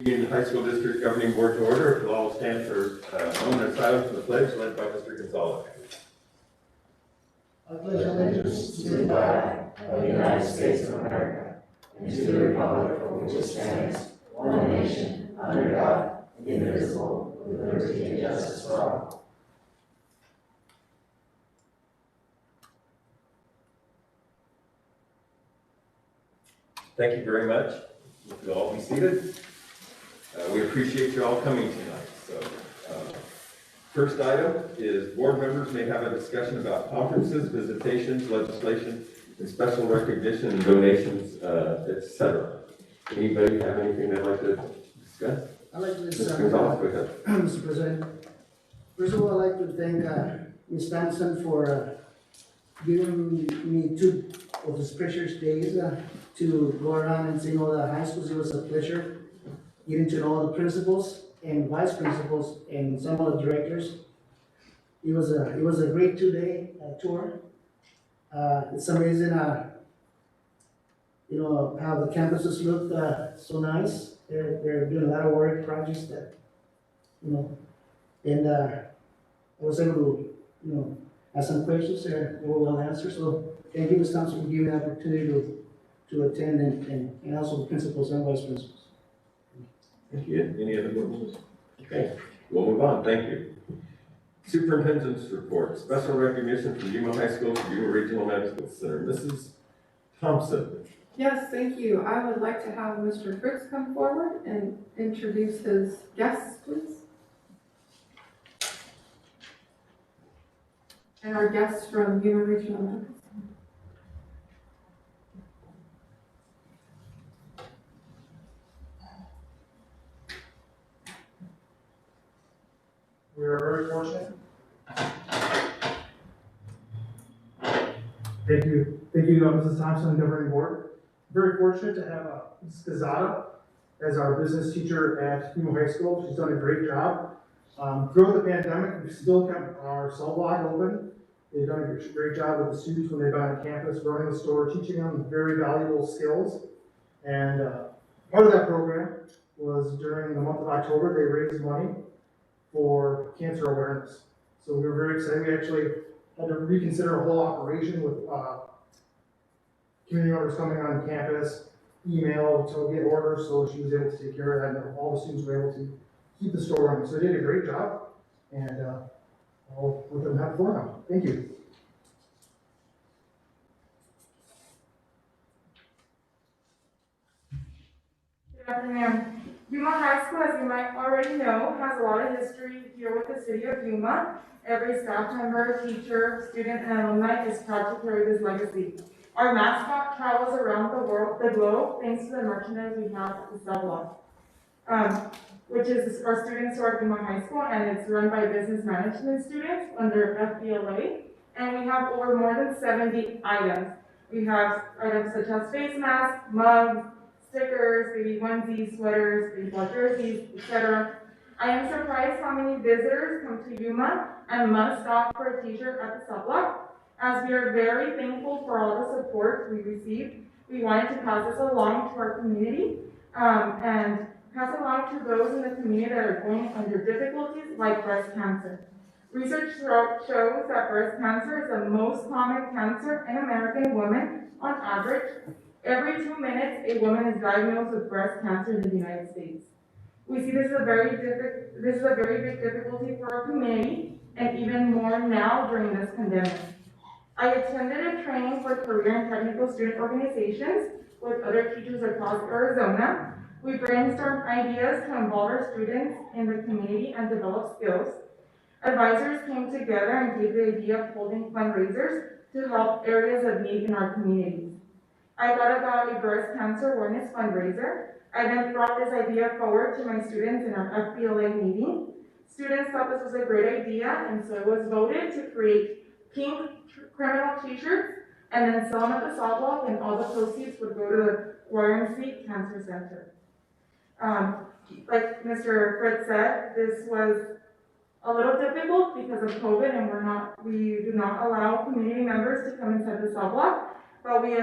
Union High School District Governing Board to order. If you'll all stand for moment of silence for the pledge led by Mr. Gonzalez. I pledge allegiance to the flag of the United States of America and to the republic for which it stands, one nation, under God, indivisible, with liberty and justice for all. Thank you very much. If you'll all be seated. We appreciate you all coming tonight. So, first item is board members may have a discussion about conferences, visitations, legislation, and special recognition and donations, etc. Anybody have anything they'd like to discuss? I'd like to Mr. Gonzalez, go ahead. Mr. President, first of all, I'd like to thank Ms. Stanson for giving me 2 of the precious days to go around and see all the high schools. It was a pleasure getting to know all the principals and vice principals and some of the directors. It was a great 2-day tour. It's amazing, you know, how the campuses look so nice. They're doing a lot of work projects that, you know, and I was able to, you know, ask some questions there. They were well answered. So thank you, Ms. Thompson, for giving me the opportunity to attend and also the principals and vice principals. Thank you. Any other board members? Okay, we'll move on. Thank you. Superintendents Report. Special recognition for Yuma High School for Yuma Regional Medical Center. Mrs. Thompson. Yes, thank you. I would like to have Mr. Fritz come forward and introduce his guests, please. And our guests from Yuma Regional Medical Center. We are very fortunate. Thank you, Mrs. Thompson and Governing Board. Very fortunate to have Ms. Gazada as our business teacher at Yuma High School. She's done a great job. Throughout the pandemic, we've still kept our cell block open. They've done a great job with the students when they've been on campus, running the store, teaching them very valuable skills. And part of that program was during the month of October, they raised money for cancer awareness. So we were very excited. We actually had to reconsider a whole operation with community members coming on campus, email to get orders, so she was able to take care of that, and all the students were able to keep the store running. So they did a great job, and I'll let them have fun now. Thank you. Good afternoon. Yuma High School, as you might already know, has a lot of history here with the city of Yuma. Every staff member, teacher, student, and alumni is proud to carry this legacy. Our mascot travels around the globe, thanks to the merchandise we have at the cell block, which is our student store at Yuma High School, and it's run by business management students under FBLA. And we have over more than 70 items. We have items such as face masks, mugs, stickers, baby onesies, sweaters, baseball jerseys, etc. I am surprised how many visitors come to Yuma and must stop for a t-shirt at the cell block. As we are very thankful for all the support we received, we wanted to pass this along to our community and pass it along to those in the community that are going under difficulties like breast cancer. Research shows that breast cancer is the most common cancer in American women on average. Every 2 minutes, a woman is diagnosed with breast cancer in the United States. We see this is a very big difficulty for our community, and even more now during this pandemic. I attended a training for career and technical student organizations with other teachers across Arizona. We brainstormed ideas to involve our students in the community and develop skills. Advisors came together and gave the idea of holding fundraisers to help areas of need in our communities. I thought about a breast cancer awareness fundraiser. I then brought this idea forward to my students in our FBLA meeting. Students thought this was a great idea, and so it was voted to create pink criminal t-shirts and then sell them at the cell block, and all the proceeds would go to the YMC Cancer Center. Like Mr. Fritz said, this was a little difficult because of COVID, and we do not allow community members to come inside the cell block, but we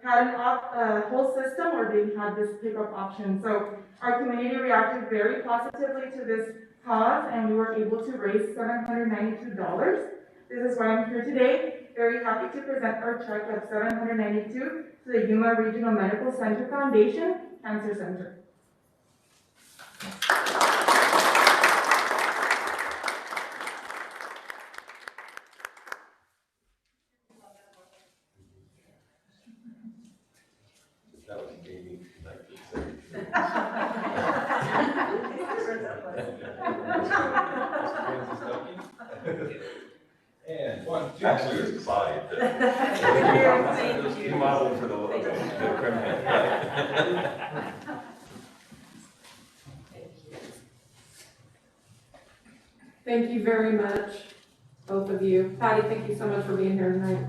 had a whole system where they had this pickup option. So our community reacted very positively to this cause, and we were able to raise $792. This is why I'm here today. Very happy to present our check of $792 to the Yuma Regional Medical Center Foundation Cancer Center. That was gaming. And one, two. Actually, it's Clyde. Thank you. Model for the criminal. Thank you very much, both of you. Patty, thank you so much for being here tonight.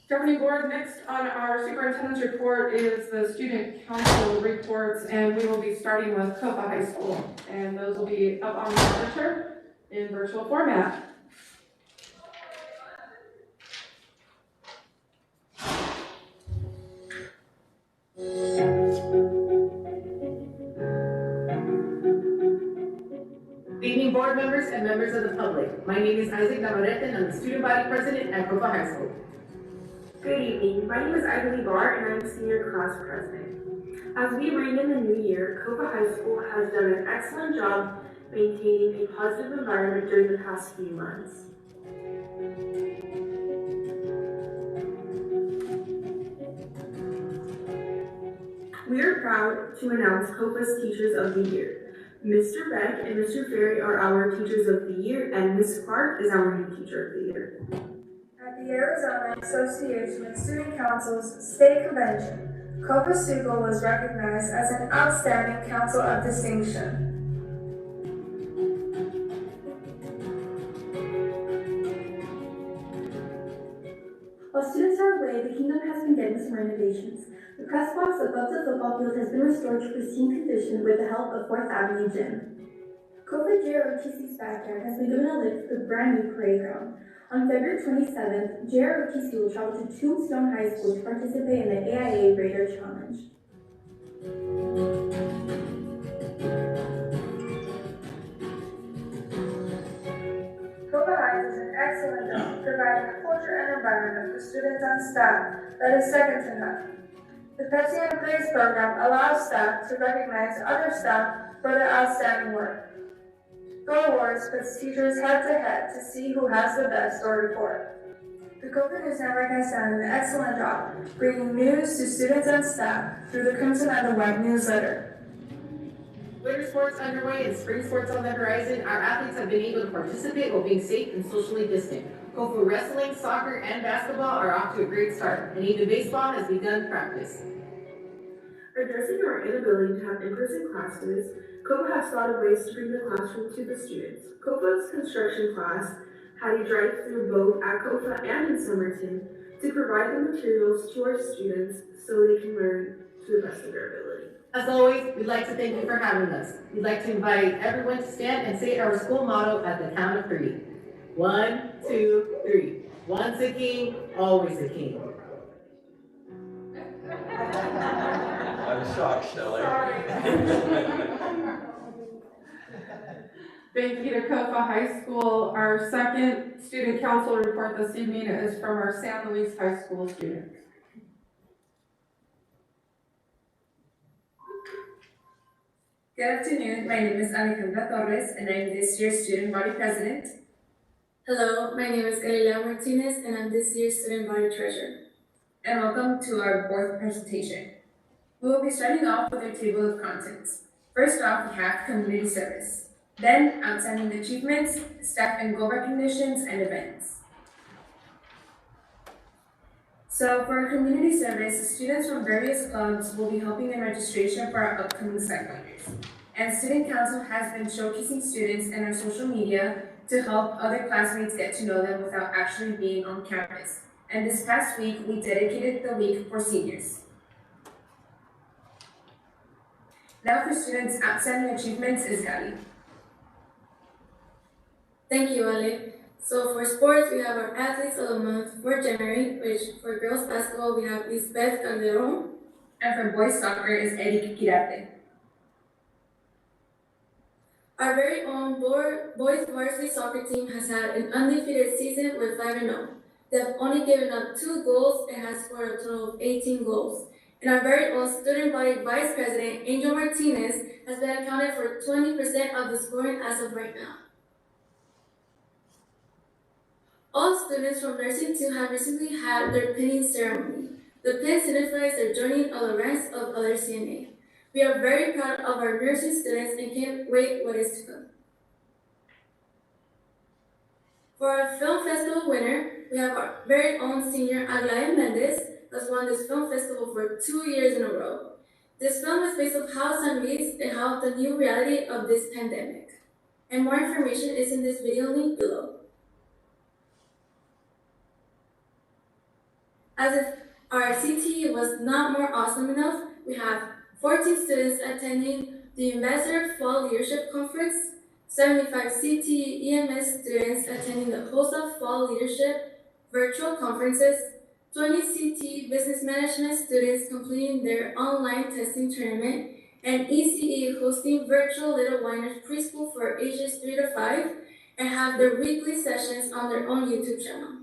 Governing Board, next on our Superintendents Report is the Student Council reports, and we will be starting with Copa High School. And those will be up on the monitor in virtual format. Good evening, board members and members of the public. My name is Isaac Navarrete, and I'm the student body president at Copa High School. Good evening. My name is Ivy Barr, and I'm senior class president. As we ring in the new year, Copa High School has done an excellent job maintaining a positive environment during the past few months. We are proud to announce Copa's Teachers of the Year. Mr. Beck and Mr. Ferry are our Teachers of the Year, and Ms. Clark is our new Teacher of the Year. At the Arizona Association of Student Councils State Convention, Copa Suco was recognized as an outstanding council of distinction. While students are away, the Kingdom has been getting some renovations. The press box above the football field has been restored to pristine condition with the help of 4th Avenue Gym. Copa JROTC's backyard has been given a lift with a brand new parade ground. On February 27th, JROTC will travel to Tombstone High School to participate in the AIA Raider Challenge. Copa High does an excellent job providing a culture and environment for students and staff that is second to none. The Pepsi and Praise program allows staff to recognize other staff for their outstanding work. Go Awards puts teachers head-to-head to see who has the best story report. The Copa News Network has done an excellent job bringing news to students and staff through the Crimson and the White newsletter. Winter sports underway and spring sports on the horizon. Our athletes have been able to participate while being safe and socially distant. Kofu wrestling, soccer, and basketball are off to a great start, and even baseball has begun practice. Addressing our inability to have in-person classes, Copa has thought of ways to bring the classroom to the students. Copa's construction class had a drive-through boat at Copa and in Somerton to provide the materials to our students so they can learn to the best of their ability. As always, we'd like to thank you for having us. We'd like to invite everyone to stand and say our school motto at the count of 3. 1, 2, 3. Once a king, always a king. I'm shocked, Shelley. Thank you to Copa High School. Our second student council report this evening is from our San Luis High School students. Good afternoon, my name is Alejandra Torres and I'm this year's student body president. Hello, my name is Galilea Martinez and I'm this year's student body treasurer. And welcome to our fourth presentation. We will be starting off with our table of contents. First off, we have community service. Then, outstanding achievements, staff and goal recognitions, and events. So for our community service, students from various clubs will be helping in registration for our upcoming Sightfinders. And Student Council has been showcasing students in our social media to help other classmates get to know them without actually being on campus. And this past week, we dedicated the week for seniors. Now for students' outstanding achievements is Gabby. Thank you, Ale. So for sports, we have our athletes of the month for January, which for girls basketball, we have Lisbeth Calderon. And for boys soccer is Eric Kirate. Our very own boys varsity soccer team has had an undefeated season with 5-0. They have only given up 2 goals and has scored a total of 18 goals. And our very own student body vice president, Angel Martinez, has been accounted for 20% of the scoring as of right now. All students from nursing 2 have recently had their pinning ceremony. The pin signifies their joining of the ranks of other CNA. We are very proud of our nursing students and can't wait what is to come. For our film festival winner, we have our very own senior Aglaya Mendez, who has won this film festival for 2 years in a row. This film is based on how San Luis and how the new reality of this pandemic. And more information is in this video link below. As if our CTE was not more awesome enough, we have 14 students attending the Ambassador Fall Leadership Conference, 75 CTE EMS students attending the HOSA Fall Leadership virtual conferences, 20 CTE Business Management students completing their online testing tournament, and ECE hosting virtual Little Winers preschool for ages 3 to 5, and have their weekly sessions on their own YouTube channel.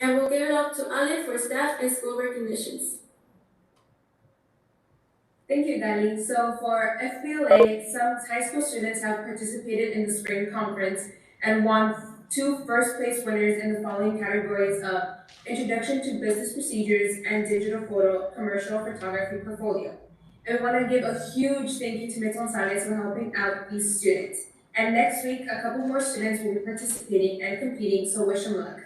And we'll give it up to Ale for staff and school recognitions. Thank you, Dali. So for FBLA, some high school students have participated in the spring conference and won 2 first-place winners in the following categories of Introduction to Business Procedures and Digital Photo Commercial Photography Portfolio. And we want to give a huge thank you to Ms. Gonzalez for helping out these students. And next week, a couple more students will be participating and competing, so wish them luck.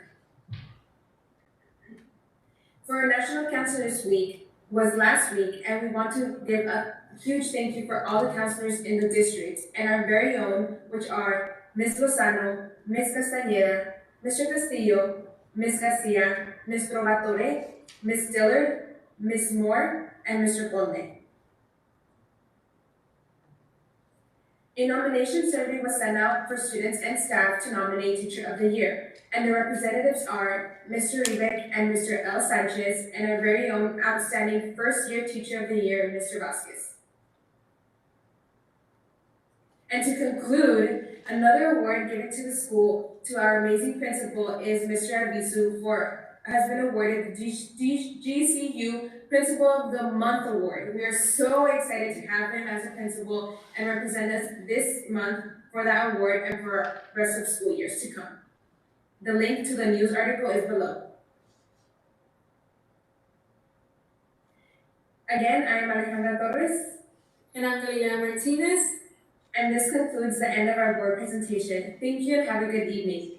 For our National Counselors Week was last week, and we want to give a huge thank you for all the counselors in the district and our very own, which are Ms. Lozano, Ms. Castañeda, Mr. Castillo, Ms. Garcia, Ms. Trovatore, Ms. Dillard, Ms. Moore, and Mr. Conde. A nomination survey was sent out for students and staff to nominate Teacher of the Year, and the representatives are Mr. Rivek and Mr. L. Sanchez, and our very own outstanding first-year Teacher of the Year, Mr. Vasquez. And to conclude, another award given to the school to our amazing principal is Mr. Arvizu has been awarded the GCU Principal of the Month Award. We are so excited to have him as a principal and represent us this month for that award and for the rest of school years to come. The link to the news article is below. Again, I am Alejandra Torres. And I'm Galila Martinez. And this concludes the end of our board presentation. Thank you and have a good evening.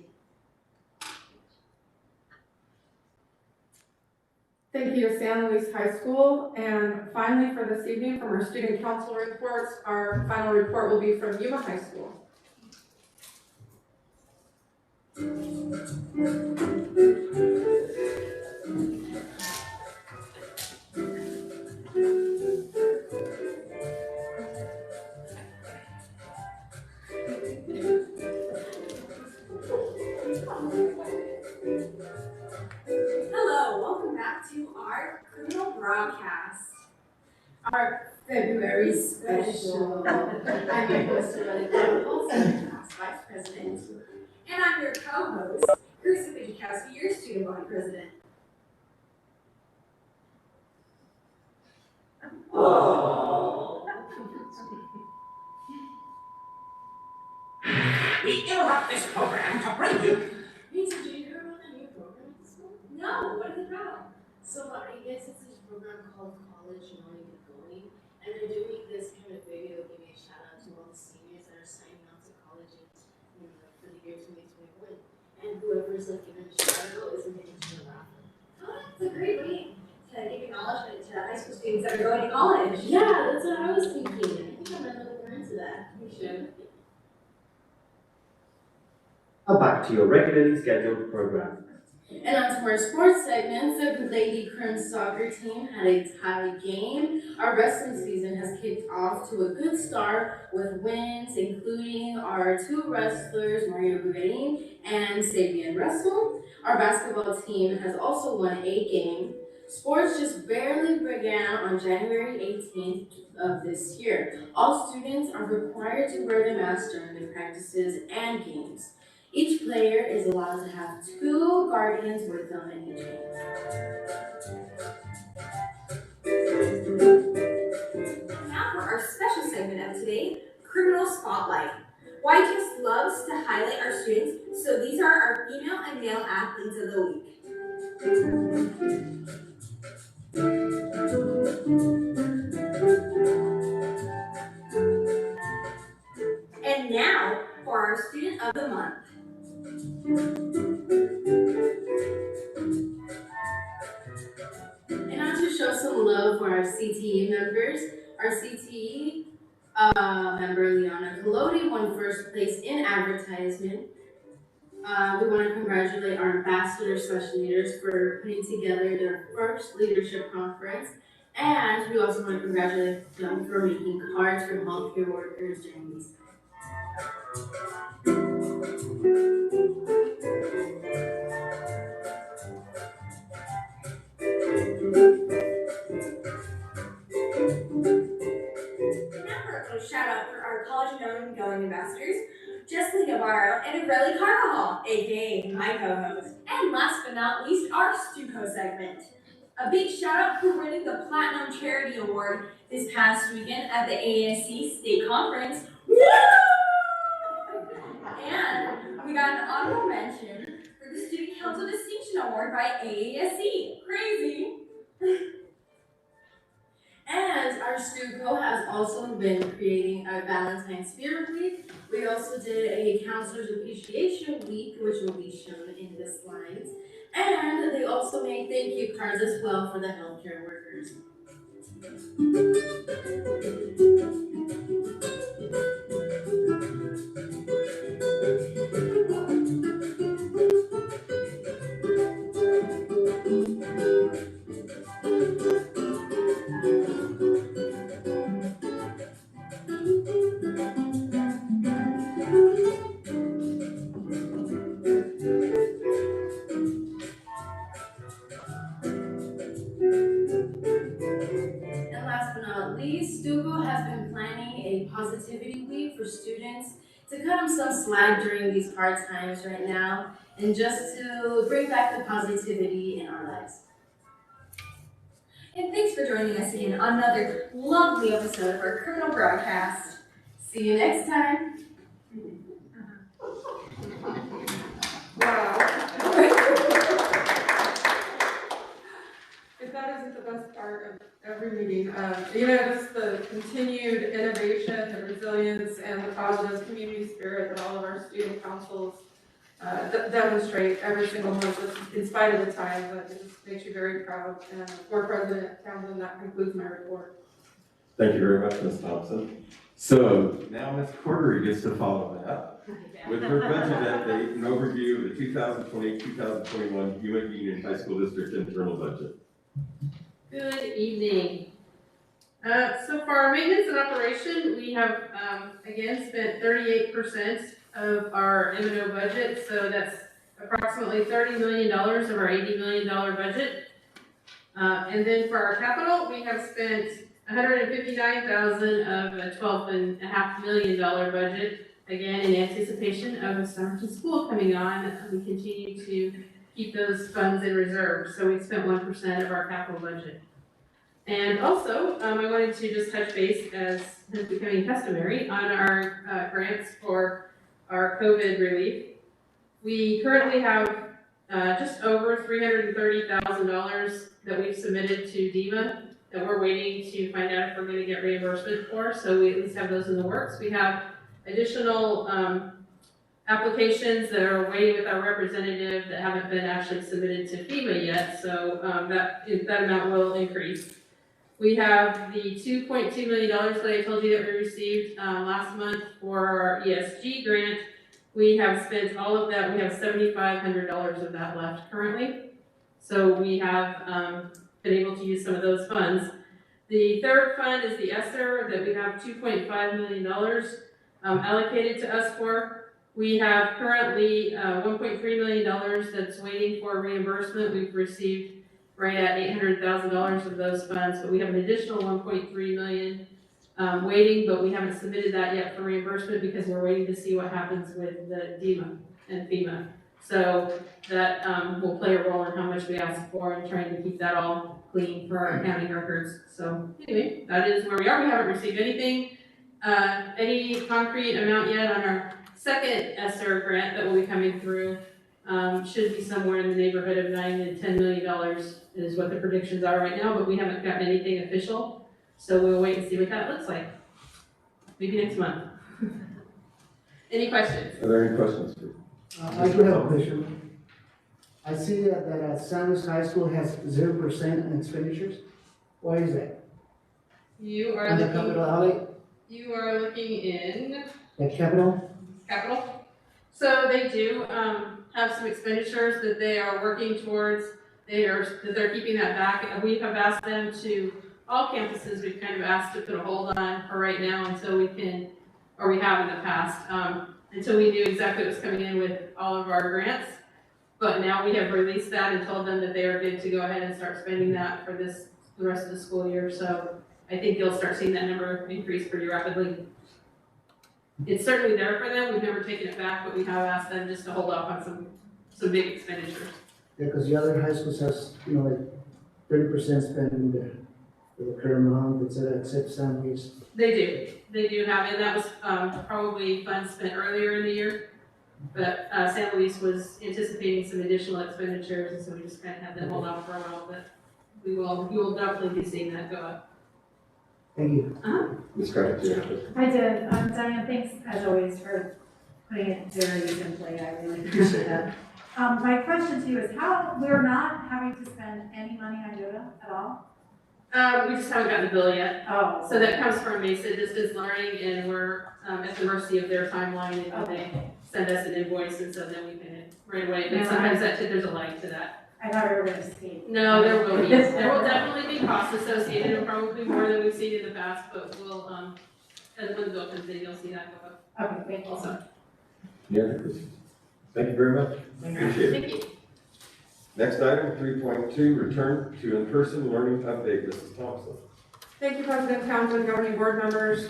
Thank you to San Luis High School. And finally, for this evening, from our student council reports, our final report will be from Yuma High School. Hello, welcome back to our criminal broadcast. Our February special. I'm your host, Rebecca Chronicles, class vice president. And I'm your co-host, Krista Pidgikowski, your student body president. Oh. We interrupt this program to bring you. Lisa, do you hear about the new program at school? No, what is it about? So I guess it's this program called College Now You Get Going, and they're doing this kind of video giving a shout out to all the seniors that are signing on to colleges, for the year 2021. And whoever's given a shout out is invited to the raffle. Oh, that's a great way to give acknowledgement to high school students that are going to college. Yeah, that's what I was thinking. I think I'm gonna look more into that. You should. Now back to your regularly scheduled program. And on to our sports segments, the Lady Crim soccer team had a tie game. Our wrestling season has kicked off to a good start with wins, including our two wrestlers, Maria Bugarin and Sabian Russell. Our basketball team has also won a game. Sports just barely began on January 18th of this year. All students are required to wear the mask during the practices and games. Each player is allowed to have 2 guardians with them in each game. Now for our special segment of today, Criminal Spotlight. YUHSD loves to highlight our students, so these are our female and male athletes of the week. And now for our student of the month. And now to show some love for our CTE members, our CTE member Liana Colodi won first place in advertisement. We want to congratulate our ambassador special leaders for putting together their first leadership conference. And we also want to congratulate them for making cards for healthcare workers during these times. Shout out for our college and going ambassadors, Jesslyn Navarro and Agrelli Carvajal, aka my co-host. And last but not least, our Stuco segment. A big shout out for winning the Platinum Charity Award this past weekend at the AASC State Conference. Woo! And we got an honorable mention for the Student Council Distinction Award by AASC. Crazy! And our Stuco has also been creating a Valentine's Spirit Week. We also did a Counselor's Appreciation Week, which will be shown in the slides. And they also made thank you cards as well for the healthcare workers. And last but not least, Stuco has been planning a positivity week for students to cut them some slack during these hard times right now and just to bring back the positivity in our lives. And thanks for joining us again on another lovely episode of our criminal broadcast. See you next time. Wow. If that isn't the best part of every meeting, just the continued innovation, the resilience, and the positive community spirit that all of our student councils demonstrate every single month, in spite of the time, but it just makes you very proud. And Board President Townsend, that concludes my report. Thank you very much, Ms. Thompson. So now Ms. Cordery gets to follow that with her budget update and overview of the 2020-2021 Yuma Union High School District internal budget. Good evening. So for our maintenance and operation, we have again spent 38% of our M&O budget, so that's approximately $30 million of our $80 million budget. And then for our capital, we have spent $159,000 of a $12.5 million budget. Again, in anticipation of a summer to school coming on, we continue to keep those funds in reserve. So we spent 1% of our capital budget. And also, I wanted to just touch base, as is becoming customary, on our grants for our COVID relief. We currently have just over $330,000 that we've submitted to DEMA that we're waiting to find out if we're going to get reimbursement for. So we at least have those in the works. We have additional applications that are waiting with our representative that haven't been actually submitted to FEMA yet. So that amount will increase. We have the $2.2 million that I told you that we received last month for our ESG grant. We have spent all of that, we have $7,500 of that left currently. So we have been able to use some of those funds. The third fund is the ESSER that we have $2.5 million allocated to us for. We have currently $1.3 million that's waiting for reimbursement. We've received right at $800,000 of those funds, but we have an additional $1.3 million waiting, but we haven't submitted that yet for reimbursement because we're waiting to see what happens with the Yuma and FEMA. So that will play a role in how much we ask for and trying to keep that all clean for our accounting records. So anyway, that is where we are. We haven't received anything, any concrete amount yet on our second ESSER grant that will be coming through. Should be somewhere in the neighborhood of $9 to $10 million is what the predictions are right now, but we haven't gotten anything official. So we'll wait and see what that looks like. Maybe next month. Any questions? Are there any questions? I do have a question. I see that San Luis High School has 0% in expenditures. Why is that? You are On the looking. capital outlay, You are looking in the capital? capital. So they do have some expenditures that they are working towards. They're keeping that back. We have asked them to, all campuses, we've kind of asked to put a hold on for right now until we can, or we have in the past, until we knew exactly what was coming in with all of our grants. But now we have released that and told them that they are good to go ahead and start spending that for the rest of the school year. So I think you'll start seeing that number increase pretty rapidly. It's certainly there for them. We've never taken it back, but we have asked them just to hold off on some big expenditures. Yeah, because the other high schools has, like 30% spend for the current month, except San Luis. They do have, and that was probably funds spent earlier in the year. But San Luis was anticipating some additional expenditures, and so we just kind of had them hold off for a while, but we will definitely be seeing that go up. Thank you. Ms. Craig, do you have a question? I did. Diane, thanks as always for putting it very simply. I really appreciate that. My question to you is how we're not having to spend any money on Yoda at all? We just haven't gotten the bill yet. Oh. So that comes from Mesa Distance Learning, and we're at the mercy of their timeline, and they send us an invoice, and so then we pay it right away. But sometimes there's a lag to that. I thought we were going to see. No, there will be. There will definitely be costs associated, and probably more than we've seen in the past, but we'll, as when the bill comes in, you'll see that go up. Okay, thank you. Also. Any other questions? Thank you very much. Appreciate it. Thank you. Next item, 3.2, return to in-person learning update. Mrs. Thompson. Thank you, President Townsend, governing board members.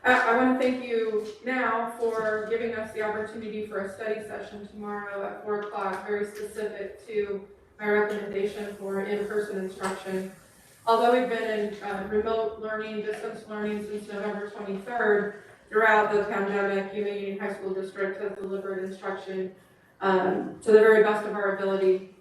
I want to thank you now for giving us the opportunity for a study session tomorrow at 4 o'clock, very specific to my recommendation for in-person instruction. Although we've been in remote learning, distance learning since November 23rd, throughout the pandemic, Yuma Union High School District has delivered instruction to the very best of our ability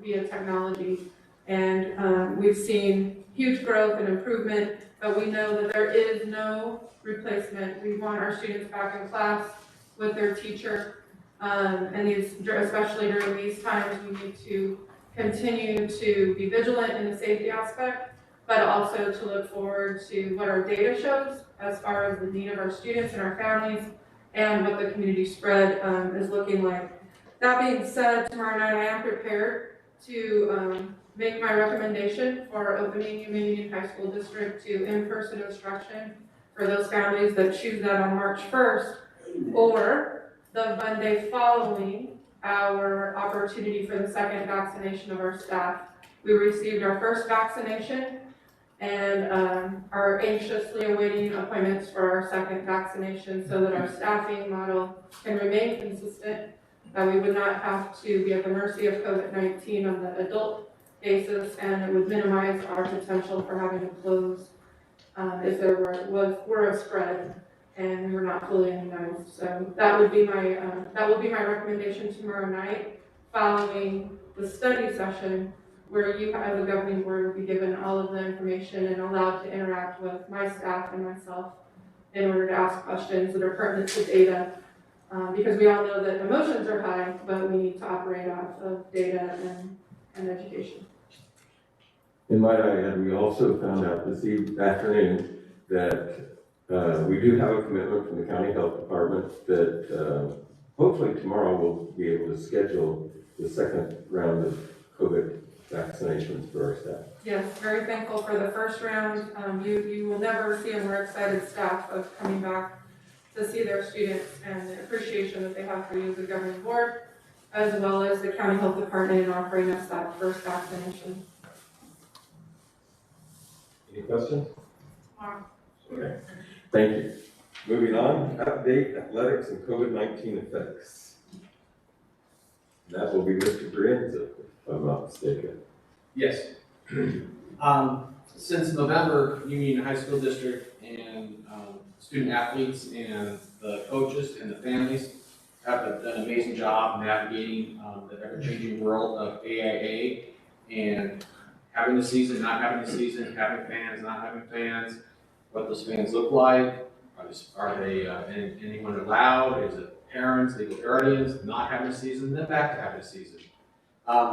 via technology. And we've seen huge growth and improvement, but we know that there is no replacement. We want our students back in class with their teacher. And especially during these times, we need to continue to be vigilant in the safety aspect, but also to look forward to what our data shows as far as the need of our students and our families and what the community spread is looking like. That being said, tomorrow night I am prepared to make my recommendation for opening Yuma Union High School District to in-person instruction for those families that choose that on March 1st or the Monday following our opportunity for the second vaccination of our staff. We received our first vaccination and are anxiously awaiting appointments for our second vaccination so that our staffing model can remain consistent. We would not have to be at the mercy of COVID-19 on the adult basis, and it would minimize our potential for having to close if there were a spread and we were not fully immunized. So that would be my recommendation tomorrow night, following the study session where you as a governing board will be given all of the information and allowed to interact with my staff and myself in order to ask questions that are pertinent to data. Because we all know that emotions are high, but we need to operate off of data and education. In might I add, we also found out this afternoon that we do have a commitment from the county health department that hopefully tomorrow we'll be able to schedule the second round of COVID vaccinations for our staff. Yes, very thankful for the first round. You will never see a more excited staff of coming back to see their students and the appreciation that they have for you as a governing board, as well as the county health department in offering us that first vaccination. Any questions? Okay, thank you. Moving on, update athletics and COVID-19 effects. That will be Mr. Brienza, if I'm not mistaken. Yes. Since November, Union High School District and student athletes and the coaches and the families have done an amazing job navigating the ever-changing world of AIA and having the season, not having the season, having fans, not having fans, what those fans look like. Are they anyone allowed? Is it parents, legal guardians, not having a season, then back to having a season?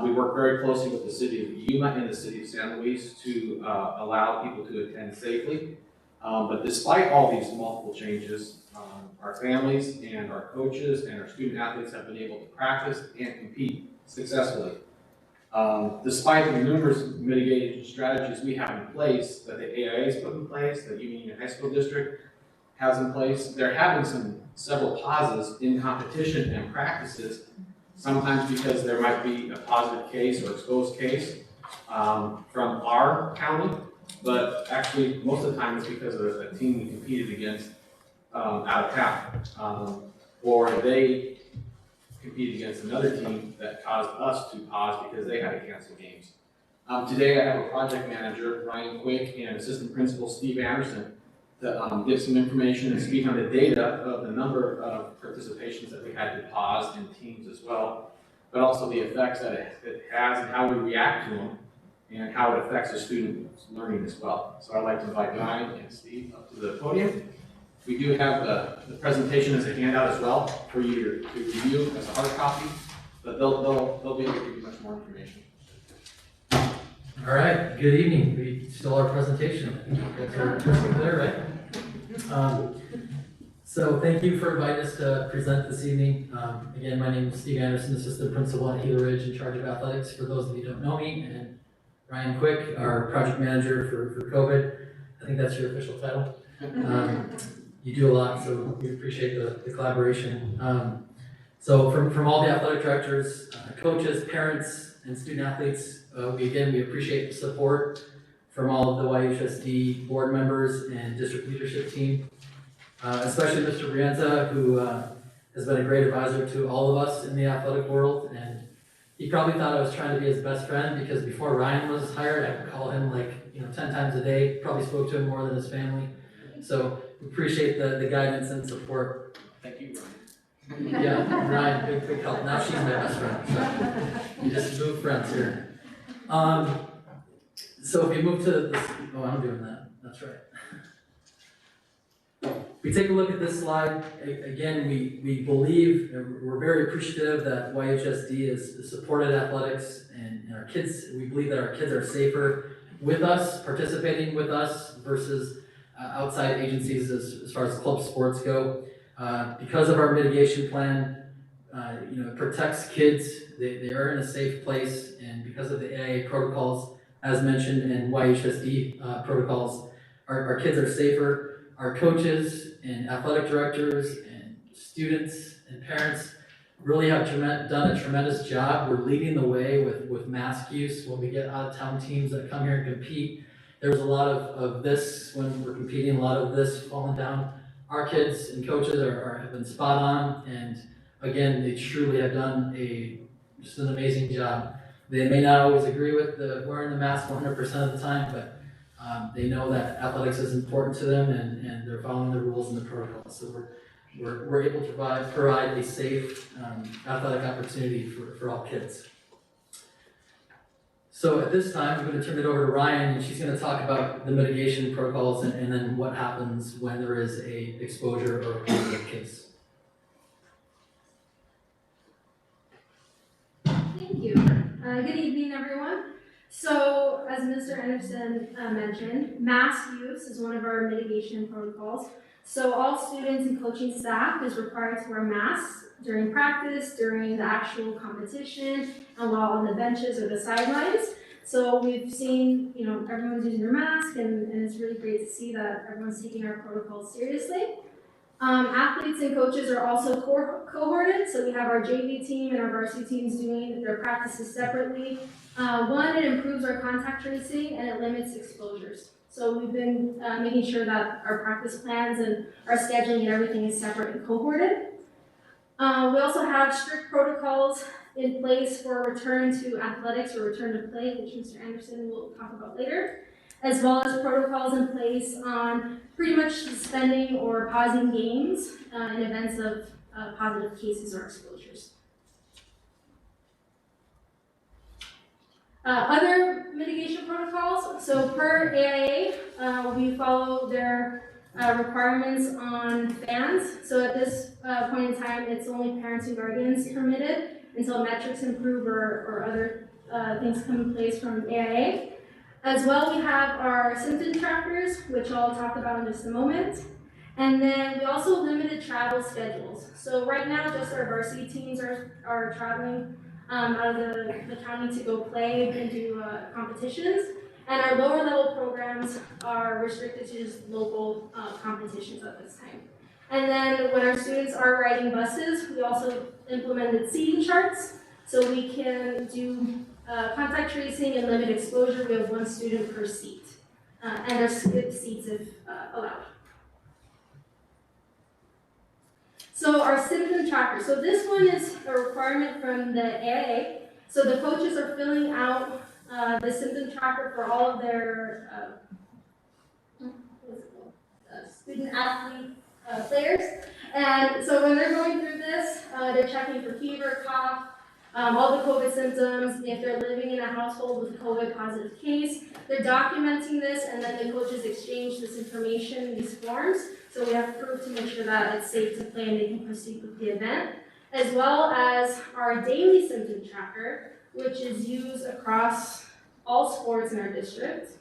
We work very closely with the city of Yuma and the city of San Luis to allow people to attend safely. But despite all these multiple changes, our families and our coaches and our student athletes have been able to practice and compete successfully. Despite the numerous mitigation strategies we have in place, that the AIA has put in place, that Union High School District has in place, they're having several pauses in competition and practices, sometimes because there might be a positive case or exposed case from our county, but actually most of the time it's because of a team we competed against out of town, or they competed against another team that caused us to pause because they had to cancel games. Today I have a project manager, Ryan Quick, and assistant principal, Steve Anderson, to give some information and speak on the data of the number of participations that we had to pause in teams as well, but also the effects that it has and how we react to them and how it affects the student's learning as well. So I'd like to invite Ryan and Steve up to the podium. We do have the presentation as a handout as well for you to review as a hard copy, but they'll be able to give you much more information. All right, good evening. We still our presentation. That's our crystal clear, right? So thank you for inviting us to present this evening. Again, my name is Steve Anderson, assistant principal at Gila Ridge, in charge of athletics, for those of you who don't know me, and Ryan Quick, our project manager for COVID. I think that's your official title. You do a lot, so we appreciate the collaboration. So from all the athletic directors, coaches, parents, and student athletes, we appreciate the support from all of the YUHSD board members and district leadership team, especially Mr. Brienza, who has been a great advisor to all of us in the athletic world. And he probably thought I was trying to be his best friend, because before Ryan was hired, I would call him 10 times a day, probably spoke to him more than his family. So we appreciate the guidance and support. Thank you, Ryan. Yeah, Ryan, big help. Now she's my best friend. So we just moved friends here. So if you move to this, I'm doing that. That's right. We take a look at this slide. Again, we believe, we're very appreciative that YUHSD has supported athletics and our kids. We believe that our kids are safer with us, participating with us, versus outside agencies as far as club sports go. Because of our mitigation plan, it protects kids. They are in a safe place, and because of the AIA protocols, as mentioned, and YUHSD protocols, our kids are safer. Our coaches and athletic directors and students and parents really have done a tremendous job. We're leading the way with mask use when we get out-of-town teams that come here and compete. There's a lot of this when we're competing, a lot of this falling down. Our kids and coaches have been spot on, and again, they truly have done just an amazing job. They may not always agree with wearing the mask 100% of the time, but they know that athletics is important to them, and they're following the rules and the protocols. So we're able to provide a safe athletic opportunity for all kids. So at this time, I'm going to turn it over to Ryan, and she's going to talk about the mitigation protocols and then what happens when there is a exposure or a positive case. Thank you. Good evening, everyone. So, as Mr. Anderson mentioned, mask use is one of our mitigation protocols. So all students and coaching staff is required to wear masks during practice, during the actual competition, and while on the benches or the sidelines. So we've seen, everyone's using their mask, and it's really great to see that everyone's taking our protocols seriously. Athletes and coaches are also cohorted, so we have our JV team and our varsity teams doing their practices separately. One, it improves our contact tracing and it limits exposures. So we've been making sure that our practice plans and our scheduling and everything is separate and cohorted. We also have strict protocols in place for return to athletics or return to play, which Mr. Anderson will talk about later, as well as protocols in place on pretty much suspending or pausing games in events of positive cases or exposures. Other mitigation protocols, so per AIA, we follow their requirements on fans. So at this point in time, it's only parents and guardians permitted until metrics improve or other things come in place from AIA. As well, we have our symptom trackers, which I'll talk about in just a moment. And then we also limited travel schedules. So right now, just our varsity teams are traveling out of the county to go play and do competitions. And our lower level programs are restricted to just local competitions at this time. And then when our students are riding buses, we also implemented seating charts so we can do contact tracing and limit exposure. We have one student per seat. And there's skip seats if allowed. So our symptom tracker. So this one is a requirement from the AIA. So the coaches are filling out the symptom tracker for all of their student athlete players. And so when they're going through this, they're checking for fever, cough, all the COVID symptoms. If they're living in a household with a COVID positive case, they're documenting this, and then the coaches exchange this information in these forms. So we have proof to make sure that it's safe to play and they can proceed with the event, as well as our daily symptom tracker, which is used across all sports in our district.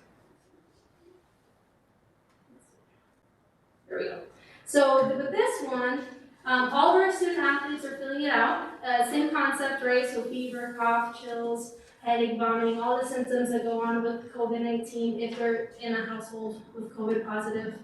There we go. So with this one, all of our student athletes are filling it out. Same concept, right? So fever, cough, chills, headache, vomiting, all the symptoms that go on with COVID-19 if they're in a household with COVID positive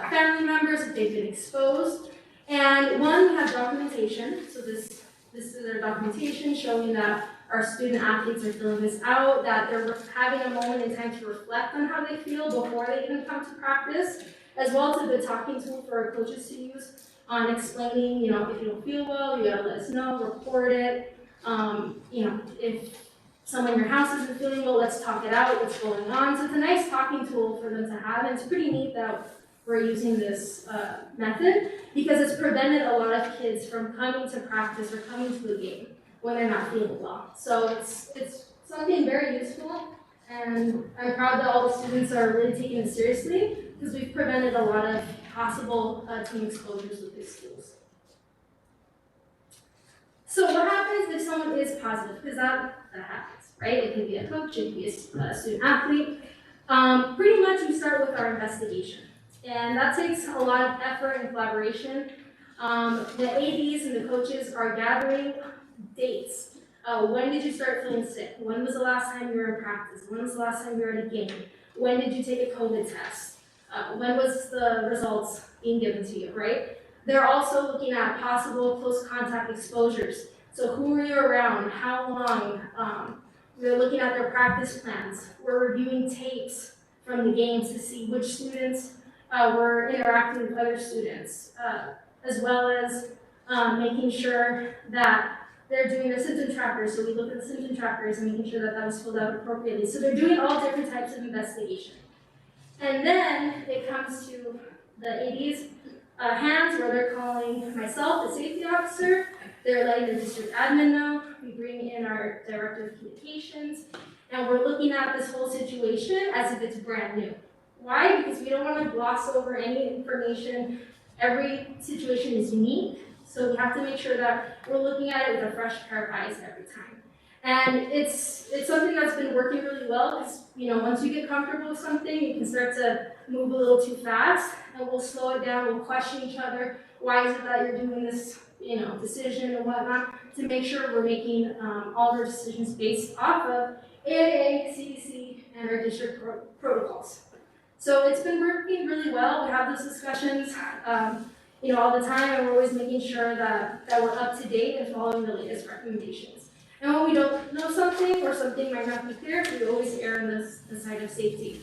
family members, if they've been exposed. And one, we have documentation. So this is their documentation showing that our student athletes are filling this out, that they're having a moment in time to reflect on how they feel before they even come to practice, as well as a good talking tool for our coaches to use on explaining, if you don't feel well, you gotta let us know, report it. If someone in your house isn't feeling well, let's talk it out, what's going on. So it's a nice talking tool for them to have, and it's pretty neat that we're using this method because it's prevented a lot of kids from coming to practice or coming to the game when they're not feeling well. So it's something very useful, and I'm proud that all the students are really taking it seriously because we've prevented a lot of possible team exposures with these tools. So what happens if someone is positive? Because that happens, right? It can be a coach, it can be a student athlete. Pretty much we start with our investigation. And that takes a lot of effort and collaboration. The ADs and the coaches are gathering dates. When did you start feeling sick? When was the last time you were in practice? When was the last time you were at a game? When did you take a COVID test? When was the results being given to you, right? They're also looking at possible close contact exposures. So who were you around? How long? They're looking at their practice plans. We're reviewing tapes from the games to see which students were interacting with other students, as well as making sure that they're doing their symptom trackers. So we look at the symptom trackers and making sure that that was filled out appropriately. So they're doing all different types of investigation. And then it comes to the AD's hands where they're calling myself, the safety officer. They're letting the district admin know. We bring in our director of communications. And we're looking at this whole situation as if it's brand new. Why? Because we don't want to gloss over any information. Every situation is unique. So we have to make sure that we're looking at it with a fresh pair of eyes every time. And it's something that's been working really well because, once you get comfortable with something, you can start to move a little too fast, and we'll slow it down, we'll question each other, why is it that you're doing this, decision and whatnot, to make sure we're making all our decisions based off of AAA, CDC, and our district protocols. So it's been working really well. We have those discussions, all the time, and we're always making sure that we're up to date and following the latest recommendations. And when we don't know something or something might not be clear, we always err on the side of safety.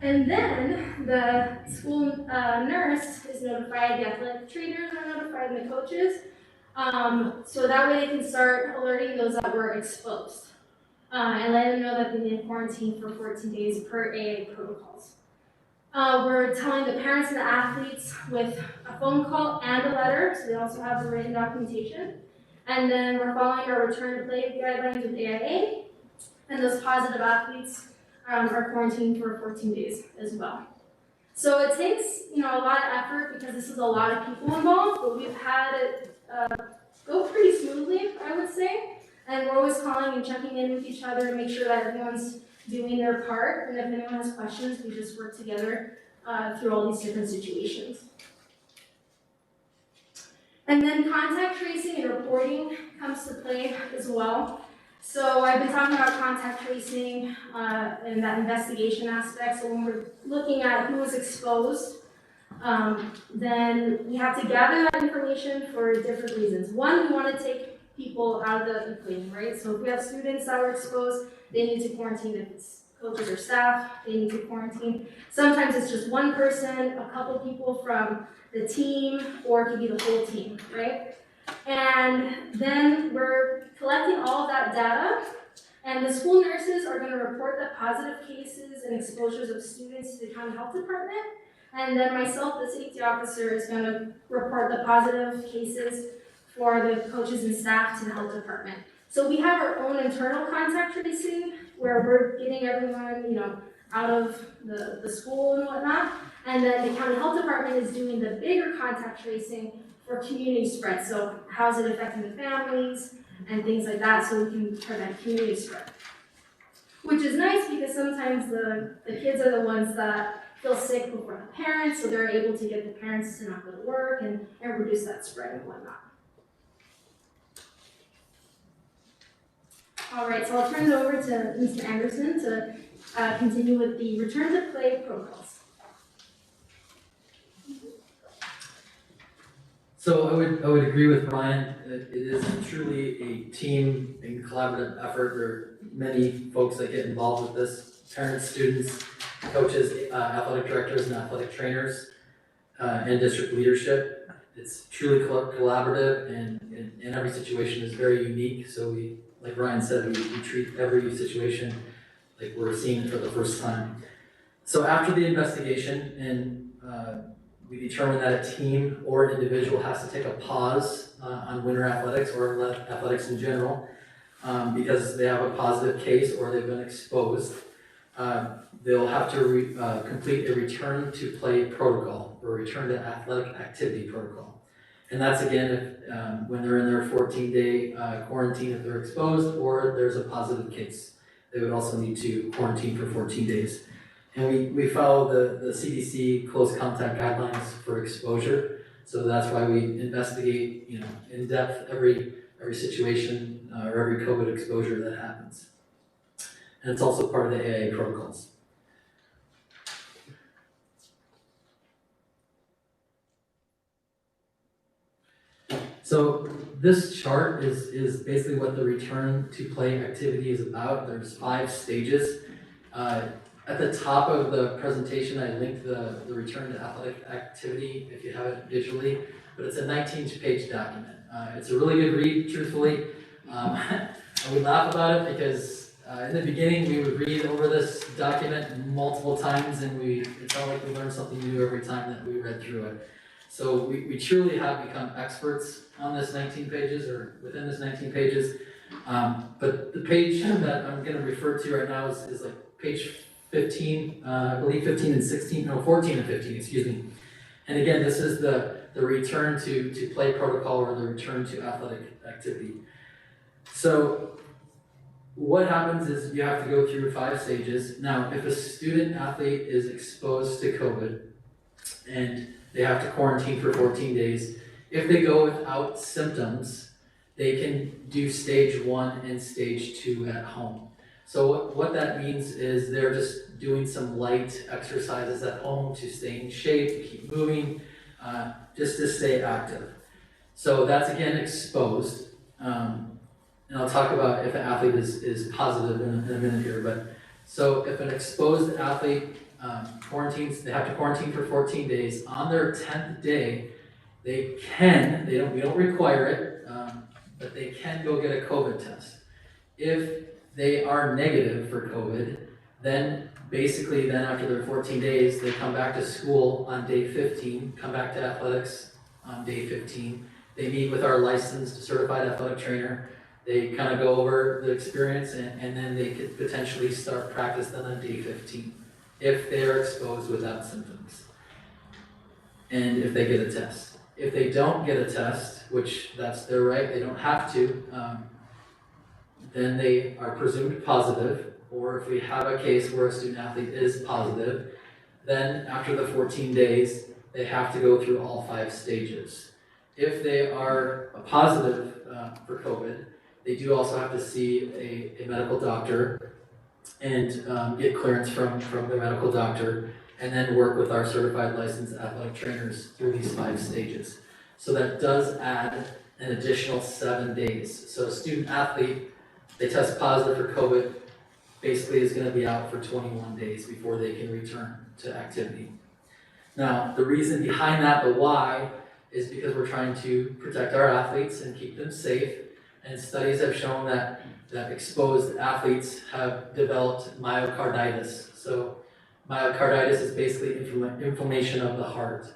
And then the school nurse is notified, the athletic trainers are notified, and the coaches. So that way they can start alerting those that were exposed and let them know that they need to quarantine for 14 days per AA protocols. We're telling the parents and the athletes with a phone call and a letter, so they also have the written documentation. And then we're following our return to play guidelines with AIA, and those positive athletes are quarantined for 14 days as well. So it takes, a lot of effort because this is a lot of people involved, but we've had it go pretty smoothly, I would say. And we're always calling and checking in with each other to make sure that everyone's doing their part. And if anyone has questions, we just work together through all these different situations. And then contact tracing and reporting comes to play as well. So I've been talking about contact tracing and that investigation aspect. So when we're looking at who was exposed, then we have to gather that information for different reasons. One, we want to take people out of the equation, right? So if we have students that were exposed, they need to quarantine. If it's coaches or staff, they need to quarantine. Sometimes it's just one person, a couple people from the team, or it could be the whole team, right? And then we're collecting all of that data, and the school nurses are going to report the positive cases and exposures of students to the county health department. And then myself, the safety officer, is going to report the positive cases for the coaches and staff to the health department. So we have our own internal contact tracing where we're getting everyone, out of the school and whatnot. And then the county health department is doing the bigger contact tracing for community spread. So how's it affecting the families and things like that, so we can prevent community spread. Which is nice because sometimes the kids are the ones that feel sick before the parents, so they're able to get the parents to not go to work and reduce that spread and whatnot. All right, so I'll turn it over to Mr. Anderson to continue with the return to play protocols. So I would agree with Brian. It is truly a team and collaborative effort. There are many folks that get involved with this: parents, students, coaches, athletic directors, and athletic trainers, and district leadership. It's truly collaborative, and every situation is very unique. So we, like Ryan said, we treat every situation like we're seeing it for the first time. So after the investigation, and we determine that a team or individual has to take a pause on winter athletics or athletics in general because they have a positive case or they've been exposed. They'll have to complete a return to play protocol or return to athletic activity protocol. And that's again if, when they're in their 14-day quarantine if they're exposed or there's a positive case. They would also need to quarantine for 14 days. And we follow the CDC close contact guidelines for exposure. So that's why we investigate, in depth every situation or every COVID exposure that happens. And it's also part of the AIA protocols. So this chart is basically what the return to play activity is about. There's 5 stages. At the top of the presentation, I linked the return to athletic activity if you have it visually, but it's a 19-page document. It's a really good read, truthfully. I would laugh about it because in the beginning we would read over this document multiple times and it felt like we learned something new every time that we read through it. So we truly have become experts on this 19 pages or within this 19 pages. But the page that I'm going to refer to right now is like page 15, I believe 15 and 16, no, 14 and 15, excuse me. And again, this is the return to play protocol or the return to athletic activity. So what happens is you have to go through 5 stages. Now, if a student athlete is exposed to COVID, and they have to quarantine for 14 days. If they go without symptoms, they can do stage 1 and stage 2 at home. So what that means is they're just doing some light exercises at home to stay in shape, to keep moving, just to stay active. So that's again exposed. And I'll talk about if an athlete is positive in a minute here, but so if an exposed athlete quarantines, they have to quarantine for 14 days. On their 10th day, we don't require it, but they can go get a COVID test. If they are negative for COVID, then basically after their 14 days, they come back to school on day 15, come back to athletics on day 15. They meet with our licensed certified athletic trainer. They kind of go over the experience and then they could potentially start practice then on day 15 if they are exposed without symptoms and if they get a test. If they don't get a test, which that's their right, they don't have to, then they are presumed positive, or if we have a case where a student athlete is positive, then after the 14 days, they have to go through all 5 stages. If they are positive for COVID, they do also have to see a medical doctor and get clearance from their medical doctor, and then work with our certified licensed athletic trainers through these 5 stages. So that does add an additional 7 days. So a student athlete, they test positive for COVID, basically is going to be out for 21 days before they can return to activity. Now, the reason behind that, the why, is because we're trying to protect our athletes and keep them safe. And studies have shown that exposed athletes have developed myocarditis. So myocarditis is basically inflammation of the heart.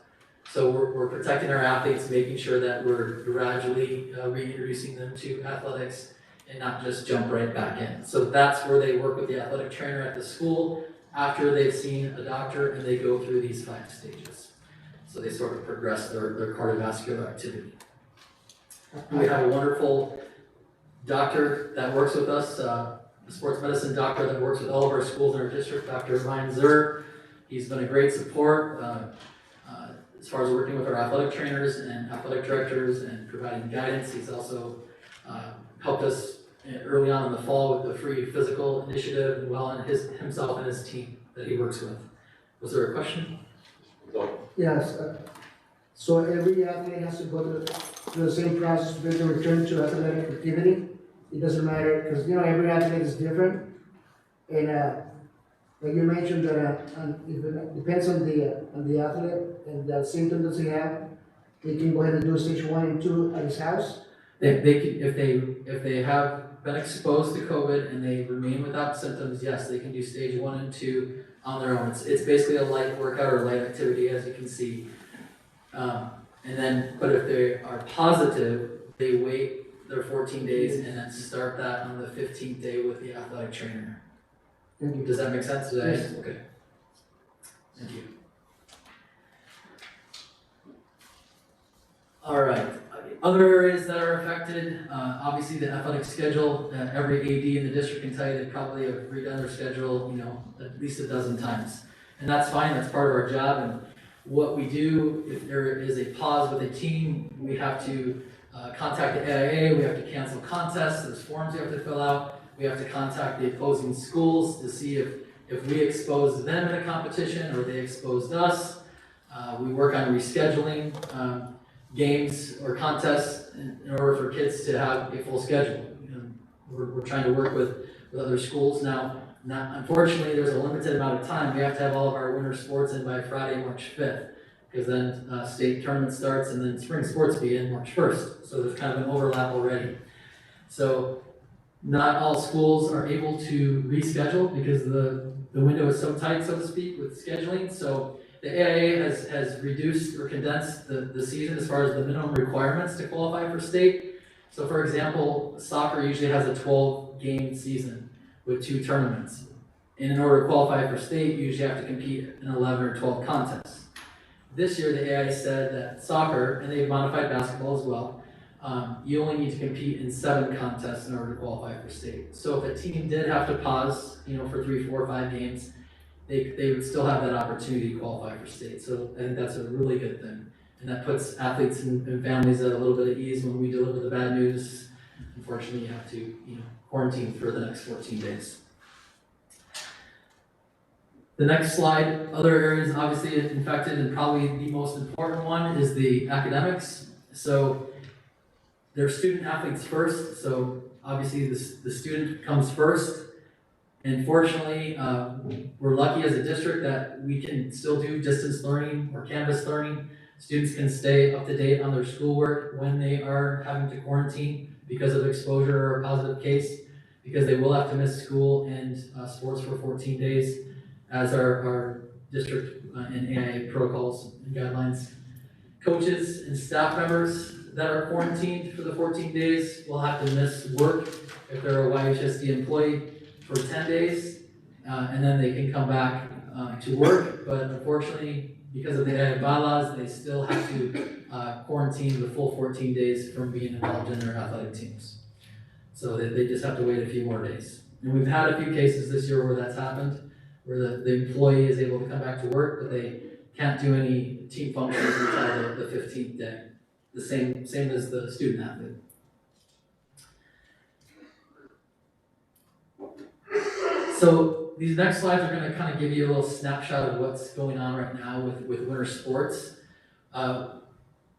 So we're protecting our athletes, making sure that we're gradually reintroducing them to athletics and not just jump right back in. So that's where they work with the athletic trainer at the school after they've seen a doctor, and they go through these 5 stages. So they sort of progress their cardiovascular activity. We have a wonderful doctor that works with us, a sports medicine doctor that works with all of our schools in our district, Dr. Ryan Zur. He's been a great support as far as working with our athletic trainers and athletic directors and providing guidance. He's also helped us early on in the fall with the free physical initiative, and well, and himself and his team that he works with. Was there a question? Yes. So every athlete has to go through the same process with the return to athletic activity. It doesn't matter, because every athlete is different, and like you mentioned that it depends on the athlete and the symptoms he have. They can go ahead and do stage 1 and 2 at his house. They can, if they have been exposed to COVID and they remain without symptoms, yes, they can do stage 1 and 2 on their own. It's basically a light workout or light activity, as you can see. But if they are positive, they wait their 14 days and then start that on the 15th day with the athletic trainer. Does that make sense today? Yes. Okay. Thank you. All right. Other areas that are affected, obviously the athletic schedule. Every AD in the district can tell you they probably have redone their schedule, at least a dozen times. And that's fine, that's part of our job. And what we do, if there is a pause with a team, we have to contact the AIA, we have to cancel contests, there's forms we have to fill out, we have to contact the opposing schools to see if we exposed them in a competition or they exposed us. We work on rescheduling games or contests in order for kids to have a full schedule. We're trying to work with other schools now. Unfortunately, there's a limited amount of time. We have to have all of our winter sports in by Friday, March 5th, because then state tournament starts and then spring sports begin March 1st. So there's kind of an overlap already. So not all schools are able to reschedule because the window is so tight, so to speak, with scheduling. So the AIA has reduced or condensed the season as far as the minimum requirements to qualify for state. So for example, soccer usually has a 12-game season with 2 tournaments. And in order to qualify for state, you usually have to compete in 11 or 12 contests. This year, the AIA said that soccer, and they've modified basketball as well, you only need to compete in 7 contests in order to qualify for state. So if a team did have to pause, for 3, 4, 5 games, they would still have that opportunity to qualify for state. So I think that's a really good thing. And that puts athletes and families at a little bit of ease when we deliver the bad news. Unfortunately, you have to, quarantine for the next 14 days. The next slide, other areas obviously infected, and probably the most important one is the academics. So they're student athletes first, so obviously the student comes first. And fortunately, we're lucky as a district that we can still do distance learning or Canvas learning. Students can stay up to date on their schoolwork when they are having to quarantine because of exposure or a positive case, because they will have to miss school and sports for 14 days as our district and AIA protocols and guidelines. Coaches and staff members that are quarantined for the 14 days will have to miss work if they're a YUHSD employee for 10 days, and then they can come back to work. But unfortunately, because of the AIA bylaws, they still have to quarantine the full 14 days from being involved in their athletic teams. So they just have to wait a few more days. And we've had a few cases this year where that's happened, where the employee is able to come back to work, but they can't do any team functions until the 15th day. The same as the student athlete. So these next slides are going to kind of give you a little snapshot of what's going on right now with winter sports.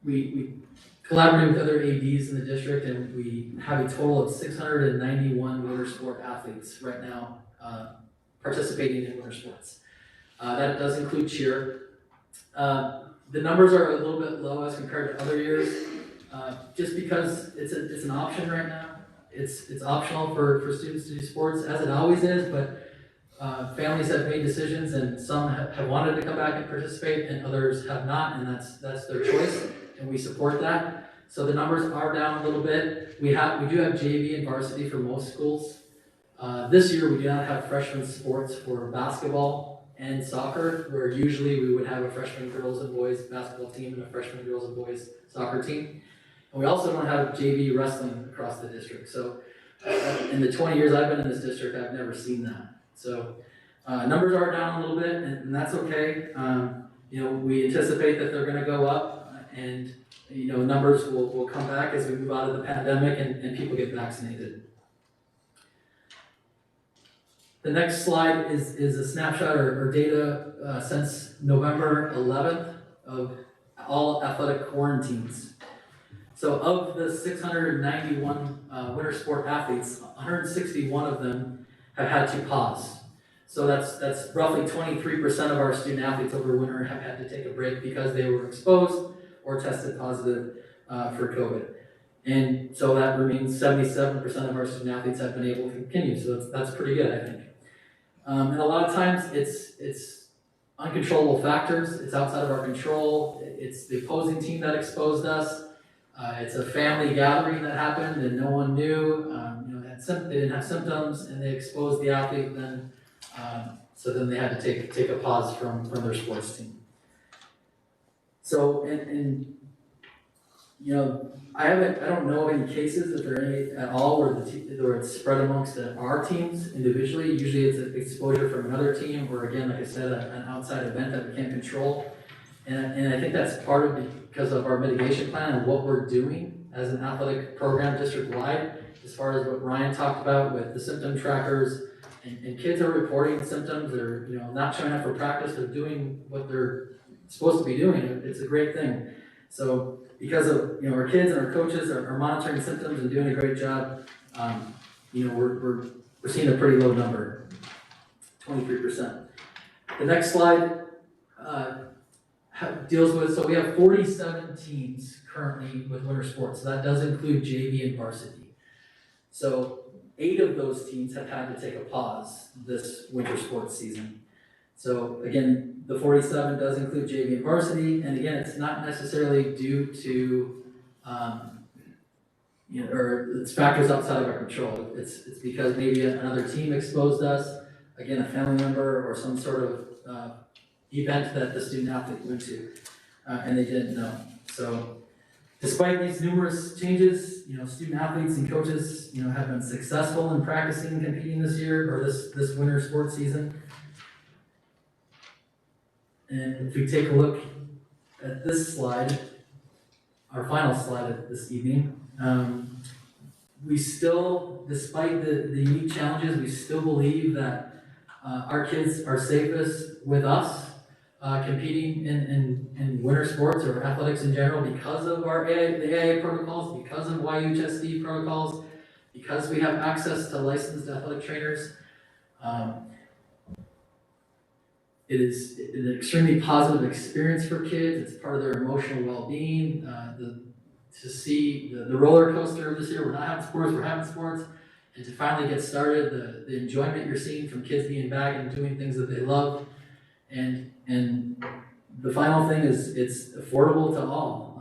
We collaborated with other ADs in the district, and we have a total of 691 winter sport athletes right now participating in winter sports. That does include cheer. The numbers are a little bit low as compared to other years, just because it's an option right now. It's optional for students to do sports, as it always is, but families have made decisions, and some have wanted to come back and participate, and others have not, and that's their choice, and we support that. So the numbers are down a little bit. We do have JV and varsity for most schools. This year we do not have freshman sports for basketball and soccer, where usually we would have a freshman girls and boys basketball team and a freshman girls and boys soccer team. And we also don't have JV wrestling across the district. So in the 20 years I've been in this district, I've never seen that. So numbers are down a little bit, and that's okay. We anticipate that they're going to go up, and numbers will come back as we move out of the pandemic and people get vaccinated. The next slide is a snapshot or data since November 11th of all athletic quarantines. So of the 691 winter sport athletes, 161 of them have had to pause. So that's roughly 23% of our student athletes over winter have had to take a break because they were exposed or tested positive for COVID. And so that remains 77% of our student athletes have been able to continue. So that's pretty good, I think. And a lot of times it's uncontrollable factors. It's outside of our control. It's the opposing team that exposed us. It's a family gathering that happened and no one knew. They didn't have symptoms and they exposed the athlete. So then they had to take a pause from their sports team. So I don't know of any cases, if there are any at all, where it's spread amongst our teams individually. Usually it's an exposure from another team, or again, like I said, an outside event that we can't control. And I think that's part of because of our mitigation plan and what we're doing as an athletic program district-wide, as far as what Ryan talked about with the symptom trackers, and kids are reporting symptoms. They're not showing up for practice. They're doing what they're supposed to be doing. It's a great thing. So because of our kids and our coaches are monitoring symptoms and doing a great job, we're seeing a pretty low number, 23%. The next slide deals with, so we have 47 teams currently with winter sports. So that does include JV and varsity. So 8 of those teams have had to take a pause this winter sports season. So again, the 47 does include JV and varsity, and again, it's not necessarily due to, or it's factors outside of our control. It's because maybe another team exposed us, again, a family member or some sort of event that the student athlete went to, and they didn't know. So despite these numerous changes, student athletes and coaches, have been successful in practicing and competing this year, or this winter sports season. And if we take a look at this slide, our final slide of this evening, we still, despite the unique challenges, we still believe that our kids are safest with us competing in winter sports or athletics in general because of the AIA protocols, because of YUHSD protocols, because we have access to licensed athletic trainers. It is an extremely positive experience for kids. It's part of their emotional well-being. To see the roller coaster of this year, we're not having sports, we're having sports. And to finally get started, the enjoyment you're seeing from kids being back and doing things that they love. And the final thing is it's affordable to all.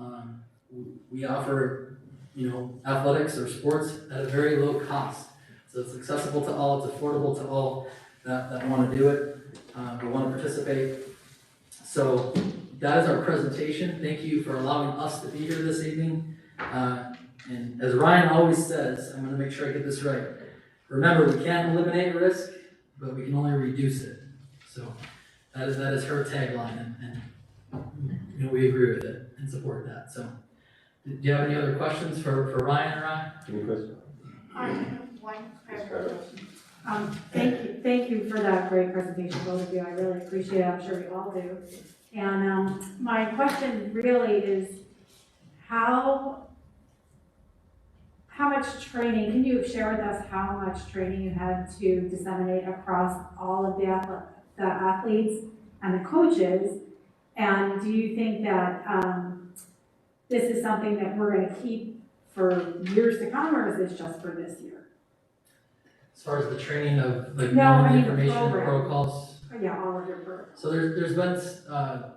We offer, athletics or sports at a very low cost. So it's accessible to all, it's affordable to all that want to do it, or want to participate. So that is our presentation. Thank you for allowing us to be here this evening. And as Ryan always says, I'm going to make sure I get this right. Remember, we can't eliminate risk, but we can only reduce it. So that is her tagline, and we agree with it and support that. So, do you have any other questions for Ryan or I? Any questions? Thank you for that great presentation, both of you. I really appreciate it. I'm sure we all do. And my question really is, how much training, can you share with us how much training you had to disseminate across all of the athletes and the coaches? And do you think that this is something that we're going to keep for years to come, or is this just for this year? As far as the training of knowing the information and protocols? Yeah, all of your programs. So there's been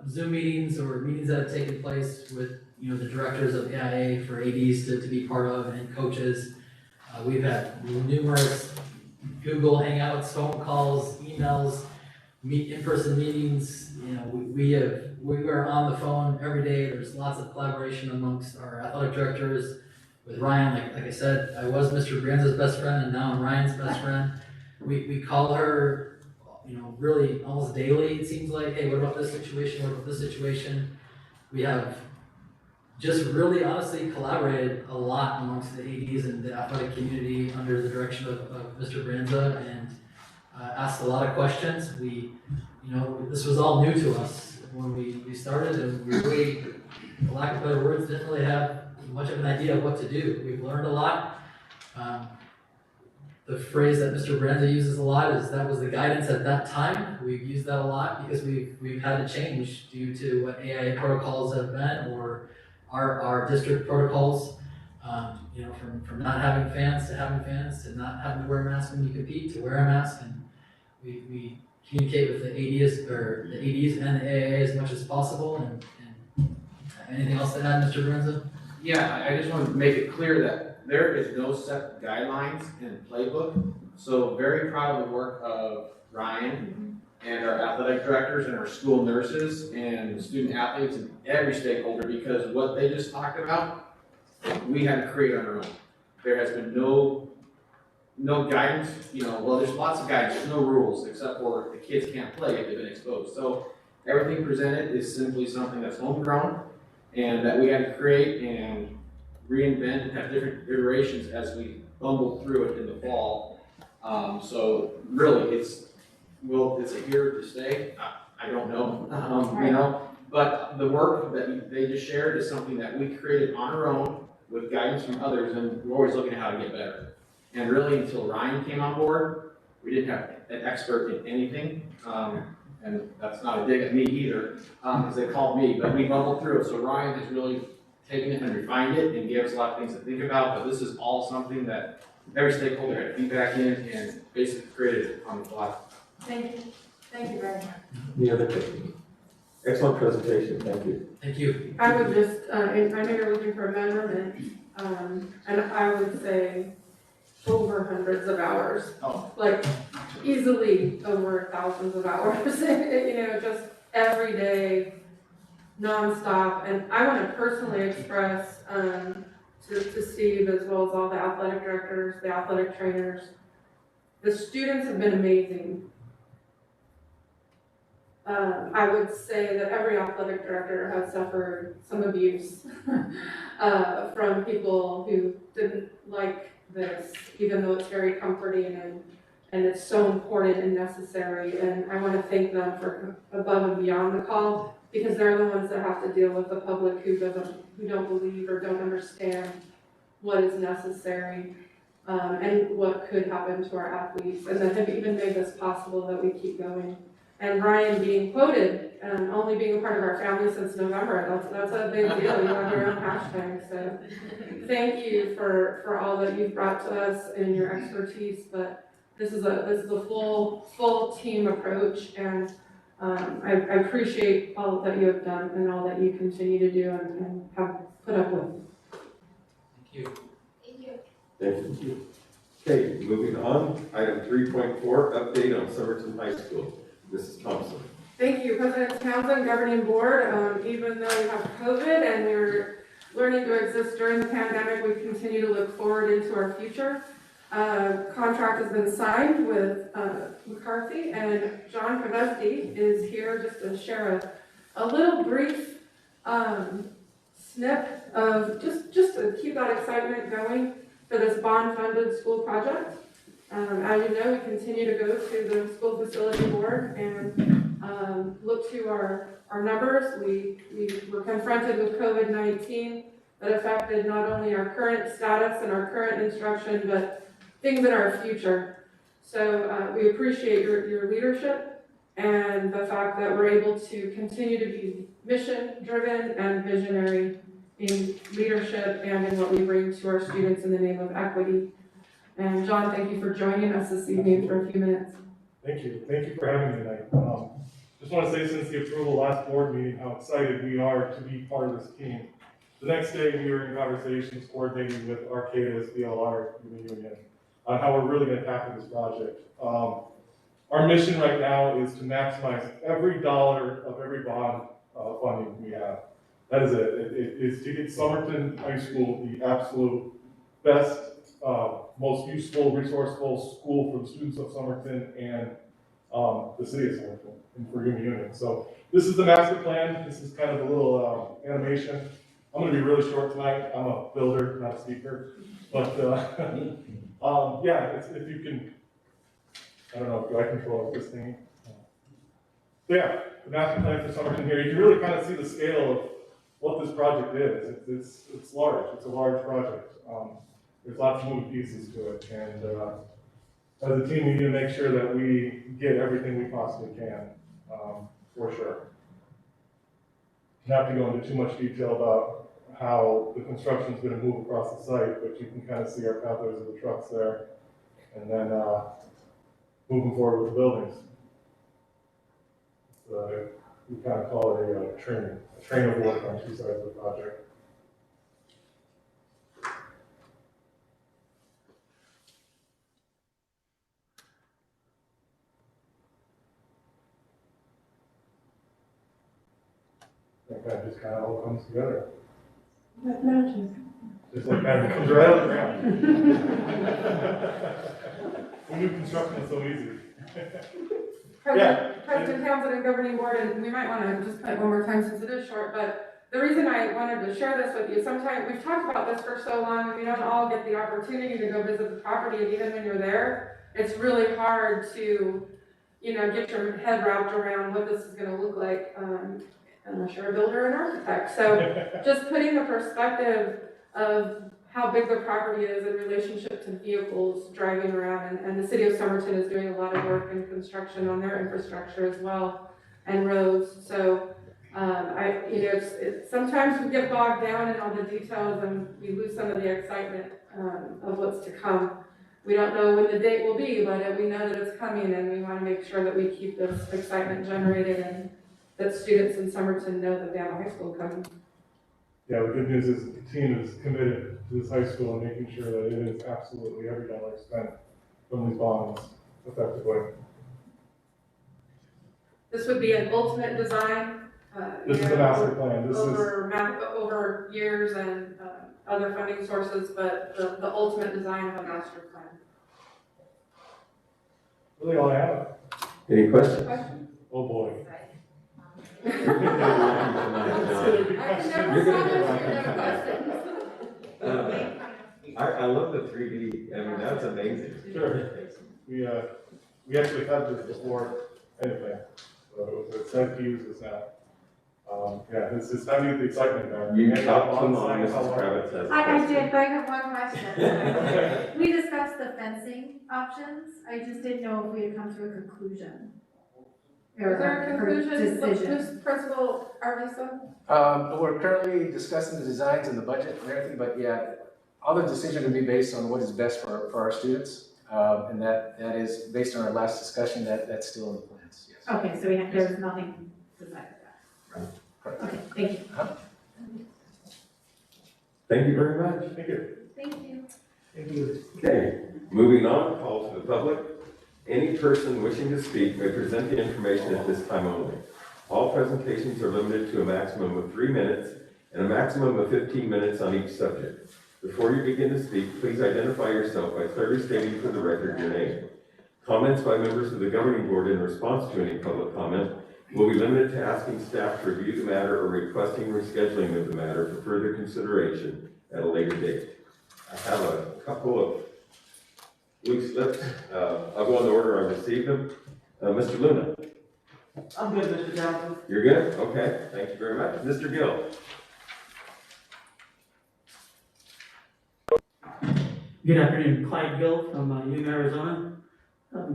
Zoom meetings or meetings that have taken place with the directors of AIA for ADs to be part of, and coaches. We've had numerous Google Hangouts, phone calls, emails, in-person meetings. We are on the phone every day. There's lots of collaboration amongst our athletic directors. With Ryan, like I said, I was Mr. Branza's best friend, and now I'm Ryan's best friend. We call her, really almost daily. It seems like, hey, what about this situation? What about this situation? We have just really honestly collaborated a lot amongst the ADs and the athletic community under the direction of Mr. Branza, and asked a lot of questions. This was all new to us when we started, and we really, for lack of better words, didn't really have much of an idea of what to do. We've learned a lot. The phrase that Mr. Branza uses a lot is that was the guidance at that time. We've used that a lot because we've had to change due to what AIA protocols have been, or our district protocols. From not having fans to having fans, to not having to wear a mask when you compete, to wear a mask, and we communicate with the ADs and the AIA as much as possible. And anything else to add, Mr. Branza? Yeah, I just want to make it clear that there is no set guidelines in playbook. So very proud of the work of Ryan and our athletic directors and our school nurses and student athletes and every stakeholder, because what they just talked about, we had to create on our own. There has been no guidance, well, there's lots of guidance, there's no rules, except for the kids can't play if they've been exposed. So everything presented is simply something that's homegrown, and that we had to create and reinvent and have different iterations as we bumbled through it in the fall. So really, it's a here to stay. I don't know, but the work that they just shared is something that we created on our own with guidance from others, and we're always looking at how to get better. And really, until Ryan came on board, we didn't have an expert in anything. And that's not a dig at me either, because they called me, but we bubbled through it. So Ryan has really taken it and refined it and gave us a lot of things to think about, but this is all something that every stakeholder had feedback in and basically created on the fly. Thank you very much. Any other questions? Excellent presentation, thank you. Thank you. I would just, I know you're looking for amendment, and I would say over hundreds of hours. Like easily over thousands of hours, just every day, nonstop. And I want to personally express to Steve, as well as all the athletic directors, the athletic trainers, the students have been amazing. I would say that every athletic director has suffered some abuse from people who didn't like this, even though it's very comforting and it's so important and necessary. And I want to thank them for above and beyond the call, because they're the ones that have to deal with the public who don't believe or don't understand what is necessary and what could happen to our athletes, and that have even made this possible that we keep going. And Ryan being quoted, only being a part of our family since November, that's a big deal. You have your own hashtag, so thank you for all that you've brought to us and your expertise. But this is a full team approach, and I appreciate all that you have done and all that you continue to do and have put up with. Thank you. Thank you. Okay, moving on, item 3.4, update on Somerton High School. Mrs. Thompson. Thank you, President Townsend, Governing Board. Even though we have COVID and we're learning to exist during the pandemic, we continue to look forward into our future. Contract has been signed with McCarthy, and John YUHSD is here just to share a little brief snip of just to keep that excitement going for this bond-funded school project. As you know, we continue to go to the school facility board and look to our numbers. We were confronted with COVID-19 that affected not only our current status and our current instruction, but things in our future. So we appreciate your leadership and the fact that we're able to continue to be mission-driven and visionary in leadership and in what we bring to our students in the name of equity. And John, thank you for joining us this evening for a few minutes. Thank you. Thank you for having me tonight. Just want to say, since the approval last board meeting, how excited we are to be part of this team. The next day, we were in conversations coordinating with Arcadis, BLR, Union, on how we're really going to tackle this project. Our mission right now is to maximize every dollar of every bond funding we have. That is it. It is to get Somerton High School the absolute best, most useful, resourceful school for the students of Somerton and the city of Somerton and for Yuma Union. So this is the master plan. This is kind of a little animation. I'm going to be really short tonight. I'm a builder, not a speaker. But yeah, if you can, I don't know, do I control this thing? So yeah, the master plan for Somerton here. You can really kind of see the scale of what this project is. It's large. It's a large project. There's lots of moving pieces to it, and as a team, we need to make sure that we get everything we possibly can, for sure. Not to go into too much detail about how the construction is going to move across the site, but you can kind of see our pathways of the trucks there, and then moving forward with the buildings. We kind of call it a train of work on two sides of the project. That just kind of all comes together. Like magic. Just like kind of comes right out of the ground. We knew construction was so easy. President Townsend and Governing Board, and we might want to just put it one more time since it is short, but the reason I wanted to share this with you, sometimes we've talked about this for so long, and we don't all get the opportunity to go visit the property, and even when you're there, it's really hard to, get your head wrapped around what this is going to look like. Unless you're a builder and architect. So just putting the perspective of how big the property is in relationship to vehicles driving around, and the city of Somerton is doing a lot of work in construction on their infrastructure as well, and roads. So sometimes we get bogged down in all the details and we lose some of the excitement of what's to come. We don't know when the date will be, but we know that it's coming, and we want to make sure that we keep this excitement generated and that students in Somerton know that they have a high school coming. Yeah, the good news is the team is committed to this high school and making sure that it is absolutely every dollar spent from these bonds effectively. This would be an ultimate design. This is the master plan. Over years and other funding sources, but the ultimate design of a master plan. Really all I have. Any questions? Oh boy. You're gonna get lucky tonight, John. I can never You're gonna get promise you lucky no tonight. questions. I love the 3D, I mean, that's amazing. Sure. We actually had this before anything, so it's said to use this now. Yeah, it's time to get the excitement down. You can't talked have too a long, sign Mrs. how long- Kravitz has a I question. did, but I have one question. We discussed the fencing options, I just didn't know if we had come to a conclusion. Is there a conclusion, Decision. who's Principal Arviso? We're currently discussing the designs and the budget and everything, but yeah, all the decision will be based on what is best for our students. And that is based on our last discussion, that's still in the plans, yes. Okay, so there's nothing decided that. Correct. Okay, thank you. Thank you very much. Thank you. Thank you. Thank you. Okay, moving on, call to the public. Any person wishing to speak may present the information at this time only. All presentations are limited to a maximum of 3 minutes and a maximum of 15 minutes on each subject. Before you begin to speak, please identify yourself by clearly stating for the record your name. Comments by members of the governing board in response to any public comment will be limited to asking staff to review the matter or requesting rescheduling of the matter for further consideration at a later date. I have a couple of loose slips. I'll go in the order I received them. Mr. Luna. I'm good, Mr. Johnson. You're good? Okay, thank you very much. Mr. Gill. Good afternoon, Clyde Gill from Yuma, Arizona.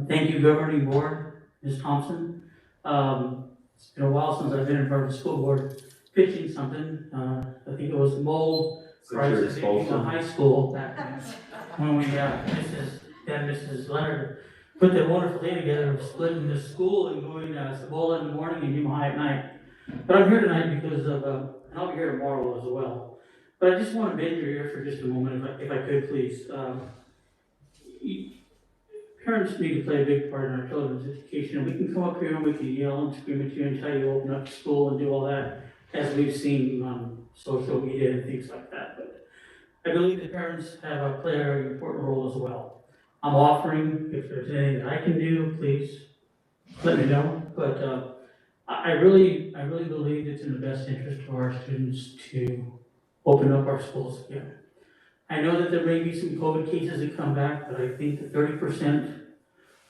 Thank you, Governing Board, Ms. Thompson. It's been a while since I've been in front of the school board pitching something. I think it was the mold crisis at Yuma High School back when we Mrs. Leonard put that wonderful day together of splitting the school and going to Cibola in the morning and Yuma High at night. But I'm here tonight because of, and I'll be here tomorrow as well. But I just want to bend your ear for just a moment, if I could, please. Parents need to play a big part in our children's education. And we can come up here and we can yell and scream at you and tell you to open up school and do all that, as we've seen on social media and things like that. But I believe that parents play a very important role as well. I'm offering, if there's anything that I can do, please let me know. But I really believe it's in the best interest of our students to open up our schools again. I know that there may be some COVID cases that come back, but I think the 30%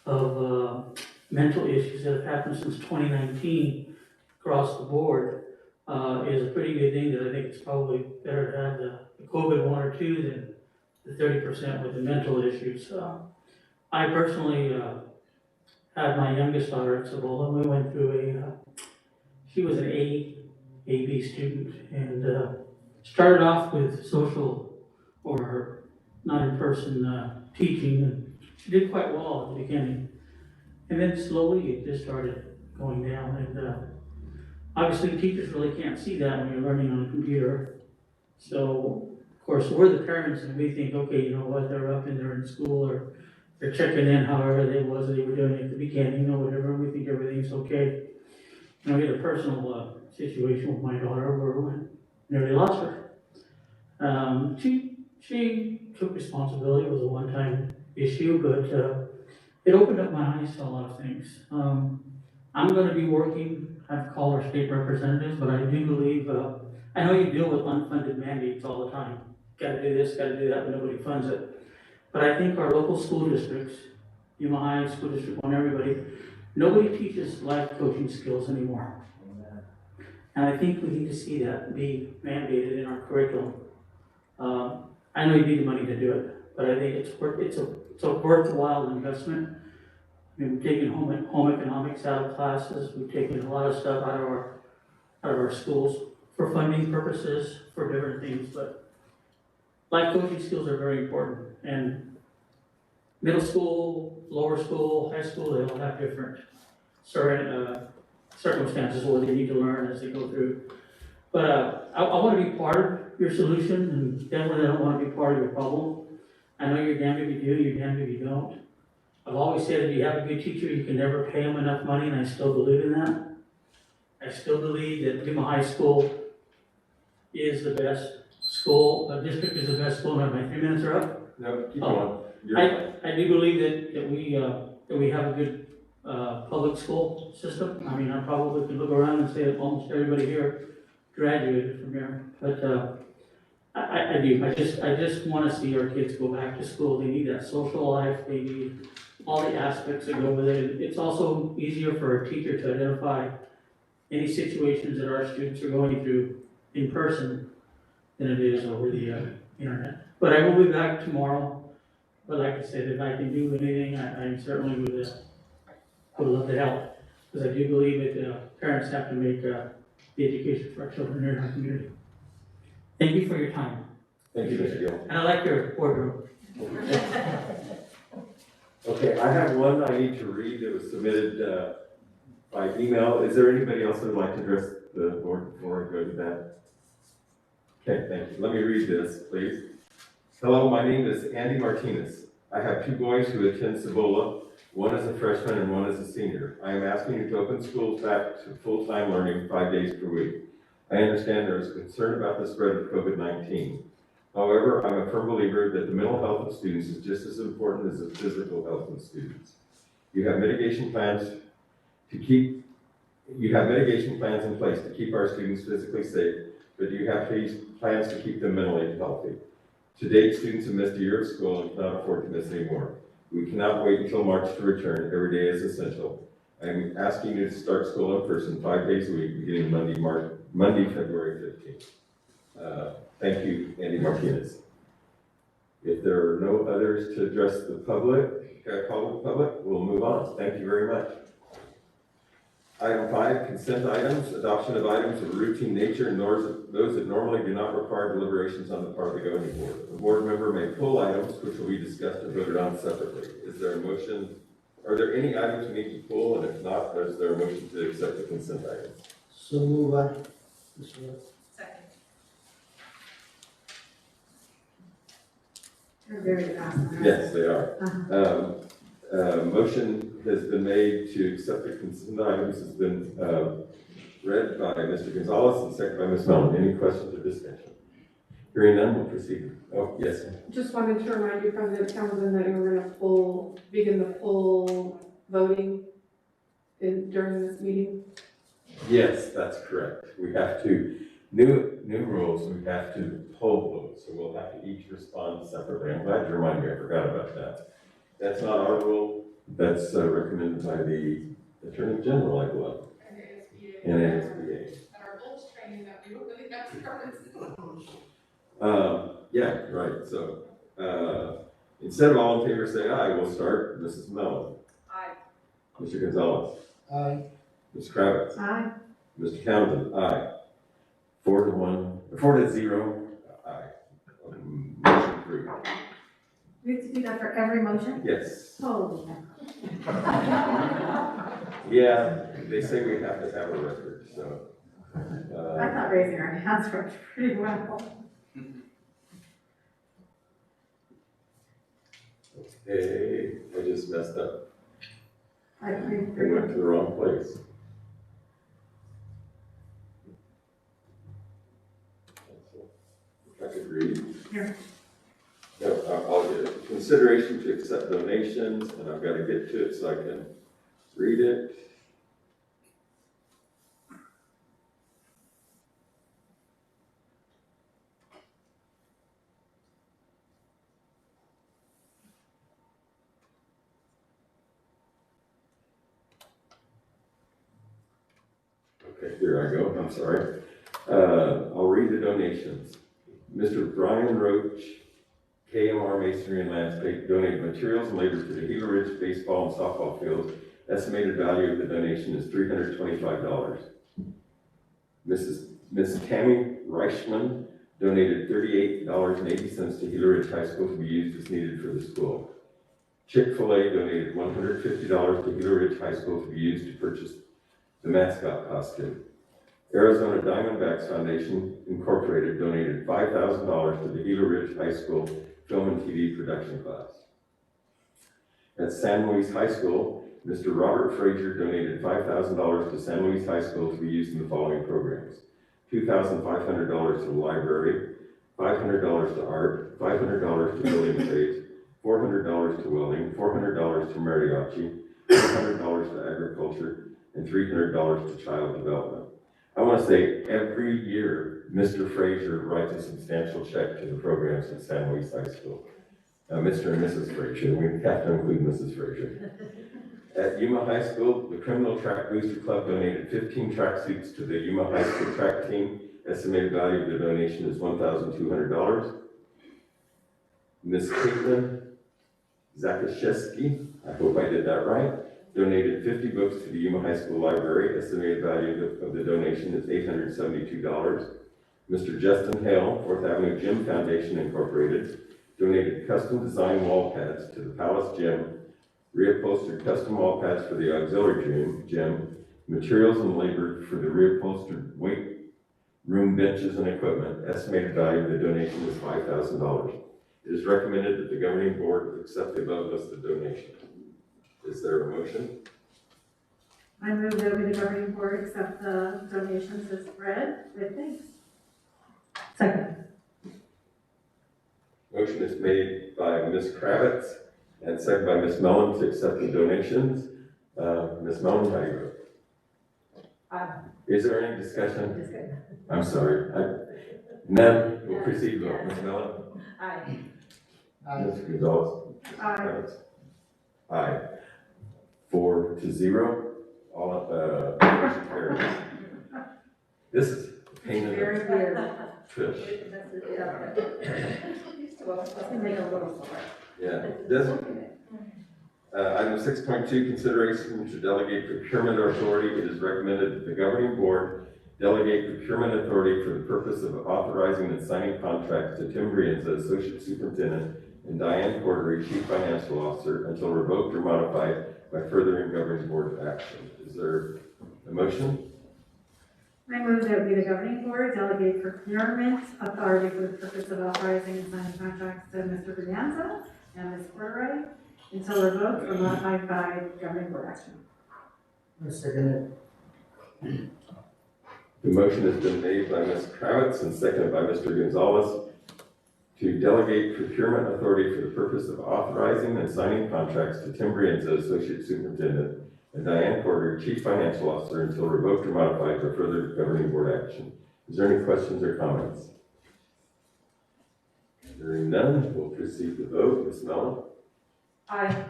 of mental issues that have happened since 2019 across the board is a pretty good thing, that I think it's probably better to have the COVID 1 or 2 than the 30% with the mental issues. I personally had my youngest daughter at Cibola. We went through she was an A-B student, and started off with social or not in-person teaching, and she did quite well at the beginning. And then slowly it just started going down, and obviously teachers really can't see that when you're learning on a computer. So, of course, we're the parents and we think, okay, you know what, they're up and they're in school, or they're checking in however they were doing at the beginning, or whatever, and we think everything's okay. And I had a personal situation with my daughter where I nearly lost her. She took responsibility. It was a one-time issue, but it opened up my eyes to a lot of things. I'm going to be working, I've called our state representatives, but I do believe, I know you deal with unfunded mandates all the time. Gotta do this, gotta do that, but nobody funds it. But I think our local school districts, Yuma High School District 1, everybody, nobody teaches life coaching skills anymore. And I think we need to see that be mandated in our curriculum. I know you need the money to do it, but I think it's a worthwhile investment. I mean, we've taken home economics out of classes. We've taken a lot of stuff out of our schools for funding purposes, for different things. But life coaching skills are very important. And middle school, lower school, high school, they all have different circumstances where they need to learn as they go through. But I want to be part of your solution, and definitely I don't want to be part of your problem. I know you're damned if you do, you're damned if you don't. I've always said if you have a good teacher, you can never pay them enough money, and I still believe in that. I still believe that Yuma High School is the best school, district is the best school. My 3 minutes are up? No, keep going. I do believe that we have a good public school system. I mean, I probably could look around and say that almost everybody here graduated from here, but I do. I just want to see our kids go back to school. They need that social life. They need all the aspects that go with it. It's also easier for a teacher to identify any situations that our students are going through in person than it is over the internet. But I will be back tomorrow. But like I said, if I can do anything, I certainly would love to help, because I do believe that parents have to make the education for our children here in our community. Thank you for your time. Thank you, Mr. Gill. And I like your boardroom. Okay, I have one I need to read that was submitted by email. Is there anybody else that would like to address the board before I go to that? Okay, thank you. Let me read this, please. Hello, my name is Andy Martinez. I have 2 boys who attend Cibola. One is a freshman and one is a senior. I am asking you to open schools back to full-time learning 5 days per week. I understand there is concern about the spread of COVID-19. However, I'm a firm believer that the mental health of students is just as important as the physical health of students. You have mitigation plans in place to keep our students physically safe, but do you have plans to keep them mentally healthy? To date, students have missed a year of school and cannot afford to miss any more. We cannot wait until March to return. Every day is essential. I am asking you to start school in person 5 days a week, beginning Monday, February 15th. Thank you, Andy Martinez. If there are no others to address the public, we'll move on. Thank you very much. Item 5, consent items, adoption of items of routine nature and those that normally do not require deliberations on the part of the governing board. A board member may pull items which will be discussed or voted on separately. Is there a motion? Are there any items we need to pull? And if not, is there a motion to accept the consent items? So move on. Second. They're very fast. Yes, they are. Motion has been made to accept the consent items. Has been read by Mr. Gonzalez and seconded by Ms. Mellon. Any questions or discussion? Hearing none, we'll proceed. Oh, yes. Just wanted to remind you, President Townsend, that you were going to begin the full voting during this meeting. Yes, that's correct. We have to, new rules, we have to poll vote, so we'll have to each respond separately. I'm glad you reminded me, I forgot about that. That's not our rule, that's recommended by the Attorney General, I believe. And ASBA. And our goals training that we don't really have to cover. Yeah, right, so, instead of all in favor say aye, we'll start. Mrs. Mellon. Aye. Mr. Gonzalez. Aye. Ms. Kravitz. Aye. Mr. Townsend. Aye. 4 to 0. Aye. Motion approved. We have to do that for every motion? Yes. Holy Yeah, they say we have to have a record, so. I thought raising our hands worked pretty well. Hey, I just messed up. I I went to the wrong place. If I could read. Here. No, I'll get it. Consideration to accept donations, and I've got to get to it so I can read it. Okay, here I go. I'm sorry. I'll read the donations. Mr. Brian Roach, KMR Masonry and Landscape, donated materials and labor to the Gila Ridge baseball and softball fields. Estimated value of the donation is $325. Miss Tammy Reichman donated $38.80 to Gila Ridge High School to be used as needed for the school. Chick-fil-A donated $150 to Gila Ridge High School to be used to purchase the mascot costume. Arizona Diamondbacks Foundation Incorporated donated $5,000 to the Gila Ridge High School Film and TV production class. At San Luis High School, Mr. Robert Frazier donated $5,000 to San Luis High School to be used in the following programs: $2,500 to the library, $500 to art, $500 to building trades, $400 to welding, $400 to mariachi, $400 to agriculture, and $300 to child development. I want to say every year, Mr. Frazier writes a substantial check to the programs at San Luis High School. Mr. and Mrs. Frazier, we have to include Mrs. Frazier. At Yuma High School, the Criminal Track Booster Club donated 15 tracksuits to the Yuma High School track team. Estimated value of the donation is $1,200. Ms. Caitlin Zakashevsky, I hope I did that right, donated 50 books to the Yuma High School library. Estimated value of the donation is $872. Mr. Justin Hale, 4th Avenue Gym Foundation Incorporated, donated custom design wall pads to the Palace Gym, reupholstered custom wall pads for the auxiliary gym, materials and labor for the reupholstered weight room benches and equipment. Estimated value of the donation is $5,000. It is recommended that the governing board accept the above listed donation. Is there a motion? I move that the governing board accept the donations as read with thanks. Second. Motion is made by Ms. Kravitz and second by Ms. Mellon to accept the donations. Ms. Mellon, how do you vote? Is there any discussion? I'm sorry. None. We'll proceed to vote. Ms. Mellon? Aye. Mr. Gonzalez? Aye. Aye. 4-0. All, motion carries. This is a pain in the Very weird. Trish. Make a little more. Yeah, doesn't. Item 6.2, consideration to delegate procurement authority. It is recommended that the governing board delegate procurement authority for the purpose of authorizing and signing contracts to Tim Brienza, Associate Superintendent, and Diane Cordery, Chief Financial Officer, until revoked or modified by further governing board action. Is there a motion? I move that we, the governing board, delegate procurement authority for the purpose of authorizing and signing contracts to Mr. Brianza and Ms. Cordery until revoked or modified by governing board action. I second it. The motion has been made by Ms. Kravitz and seconded by Mr. Gonzalez to delegate procurement authority for the purpose of authorizing and signing contracts to Tim Brienza, Associate Superintendent, and Diane Porter, Chief Financial Officer, until revoked or modified for further governing board action. Is there any questions or comments? Hearing none, we'll proceed to vote. Ms. Mellon? Aye.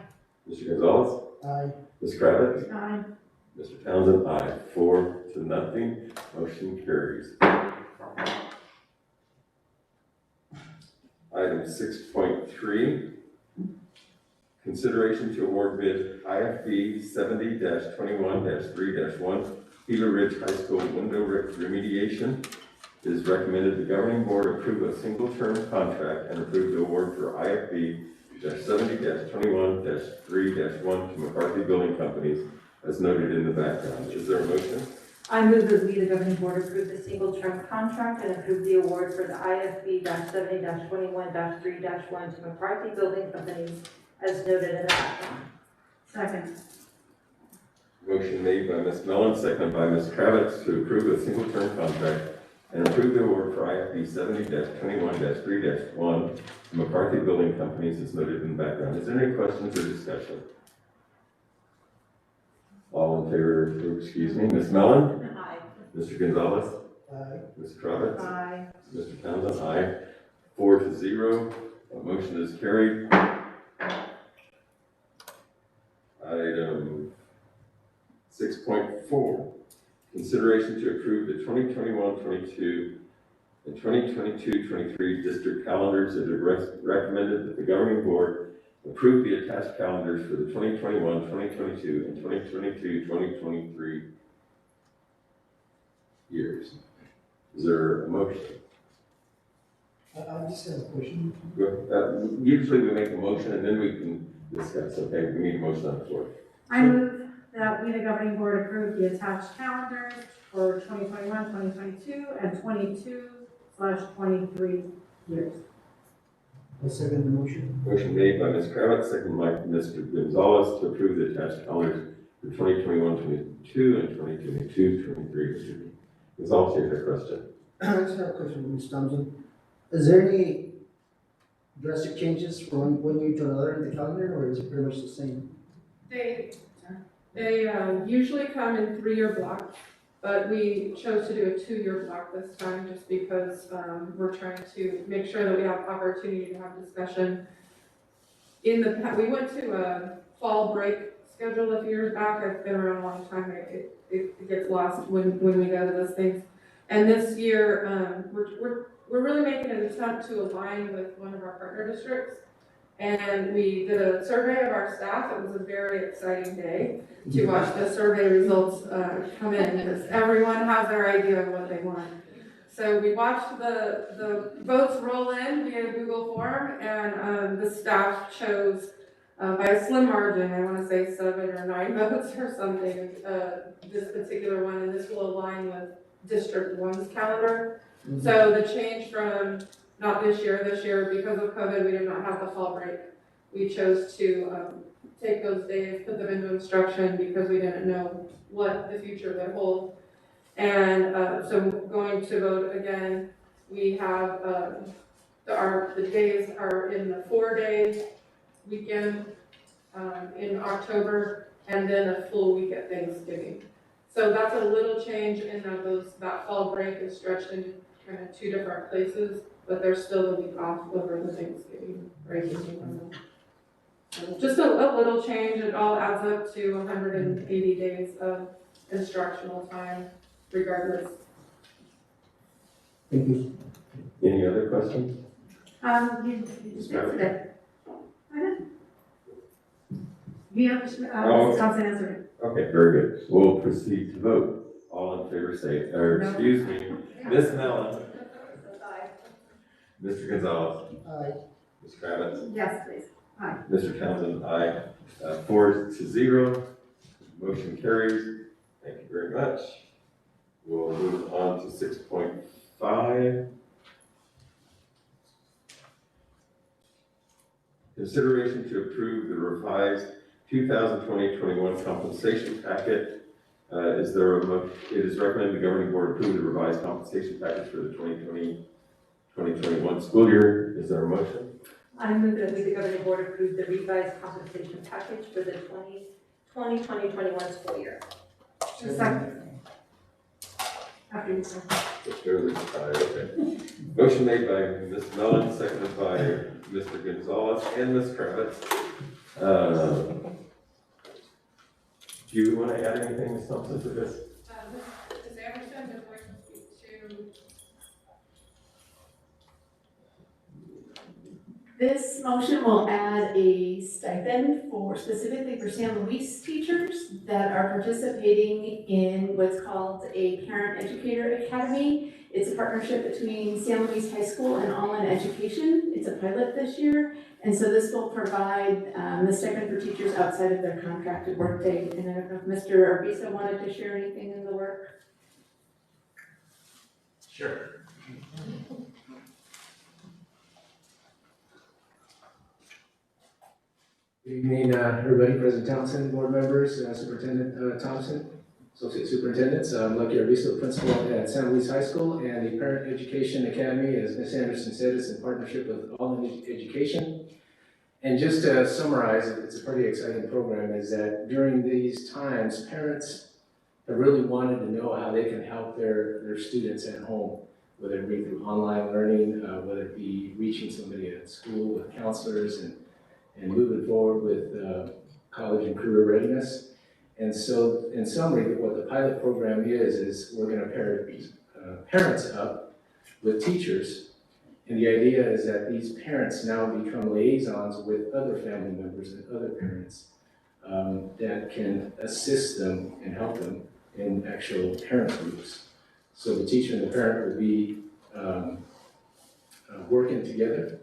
Mr. Gonzalez? Aye. Ms. Kravitz? Aye. Mr. Townsend? Aye. 4-0. Motion carries. Item 6.3, consideration to award bid IFB 70-21-3-1 Gila Ridge High School window remediation. It is recommended the governing board approve a single-term contract and approve the award for IFB 70-21-3-1 to McCarthy Building Companies as noted in the background. Is there a motion? I move that we, the governing board, approve the single-term contract and approve the award for the IFB 70-21-3-1 to McCarthy Building Companies as noted in the background. Second. Motion made by Ms. Mellon, seconded by Ms. Kravitz to approve a single-term contract and approve the award for IFB 70-21-3-1 to McCarthy Building Companies as noted in the background. Is there any questions or discussion? All in favor, Ms. Mellon? Aye. Mr. Gonzalez? Aye. Ms. Kravitz? Aye. Mr. Townsend? Aye. 4-0. Motion is carried. Item 6.4, consideration to approve the 2021-22 and 2022-23 district calendars. It is recommended that the governing board approve the attached calendars for the 2021, 2022, and 2022-2023 years. Is there a motion? I just have a question. Usually we make a motion and then we can discuss. Okay, we need a motion on the floor. I move that we, the governing board, approve the attached calendars for 2021, 2022, and 22/23 years. I second the motion. Motion made by Ms. Kravitz, seconded by Mr. Gonzalez to approve the attached calendars for 2021-22 and 2022-23. Gonzalez, you have a question. I just have a question for Ms. Thompson. Is there any drastic changes from one year to another in the calendar, or is it pretty much the same? They, They usually come in 3-year blocks, but we chose to do a 2-year block this time just because we're trying to make sure that we have opportunity to have discussion. We went to a fall break schedule a few years back. I've been around a long time. It gets lost when we go to those things. And this year, we're really making an attempt to align with one of our partner districts. And we did a survey of our staff. It was a very exciting day to watch the survey results come in, because everyone has their idea of what they want. So we watched the votes roll in via Google form, and the staff chose by a slim margin, I want to say 7 or 9 votes or something, this particular one, and this will align with District 1's calendar. So the change from not this year, because of COVID, we did not have the fall break. We chose to take those days, put them into instruction because we didn't know what the future would hold. And so going to vote again, we have the days are in the 4-day weekend in October, and then a full week at Thanksgiving. So that's a little change in that fall break is stretched into kind of 2 different places, but there's still a week off over the Thanksgiving break. Just a little change. It all adds up to 180 days of instructional time, regardless. Thank you. Any other questions? You answered it. You have, Thompson answered it. Okay, very good. We'll proceed to vote. All in favor say, or excuse me, Ms. Mellon. Aye. Mr. Gonzalez. Aye. Ms. Kravitz. Yes, please. Aye. Mr. Townsend, aye. 4-0. Motion carries. Thank you very much. We'll move on to 6.5. Consideration to approve the revised 2020-21 compensation packet. It is recommended the governing board approve the revised compensation package for the 2020-2021 school year. Is there a motion? I move that the governing board approve the revised compensation package for the 2020-2021 school year. Second. After you say. Okay. Motion made by Ms. Mellon, seconded by Mr. Gonzalez and Ms. Kravitz. Do you want to add anything, Ms. Thompson, to this? Ms. Anderson is going to speak to. This motion will add a stipend specifically for San Luis teachers that are participating in what's called a Parent Educator Academy. It's a partnership between San Luis High School and All In Education. It's a pilot this year. And so this will provide the stipend for teachers outside of their contracted workday. And I don't know if Mr. Arbiza wanted to share anything in the work. Sure. Good evening, everybody, President Townsend, board members, Superintendent Thompson, Associate Superintendents. I'm Lucky Arbiza, principal at San Luis High School, and the Parent Education Academy, as Ms. Anderson said, is in partnership with All In Education. And just to summarize, it's a pretty exciting program, is that during these times, parents have really wanted to know how they can help their students at home, whether it be through online learning, whether it be reaching somebody at school with counselors, and moving forward with college and career readiness. And so, in summary, what the pilot program is we're going to pair parents up with teachers. And the idea is that these parents now become liaisons with other family members and other parents that can assist them and help them in actual parent groups. So the teacher and the parent will be working together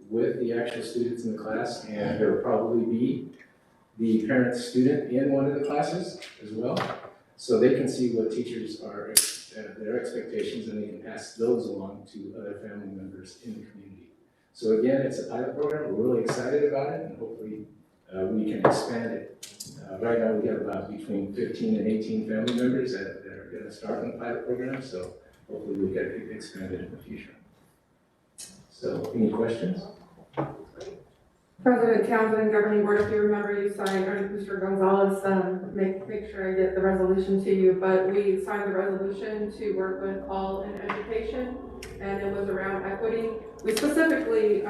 with the actual students in the class, and there will probably be the parent student in one of the classes as well, so they can see what teachers are, their expectations, and they can pass those along to other family members in the community. So again, it's a pilot program. We're really excited about it, and hopefully we can expand it. Right now we have about between 15 and 18 family members that are going to start on the pilot program, so hopefully we'll get it expanded in the future. So any questions? President Townsend and Governing Board, if you remember, you signed, or Mr. Gonzalez, make sure I get the resolution to you, but we signed the resolution to work with all in education, and it was around equity. We specifically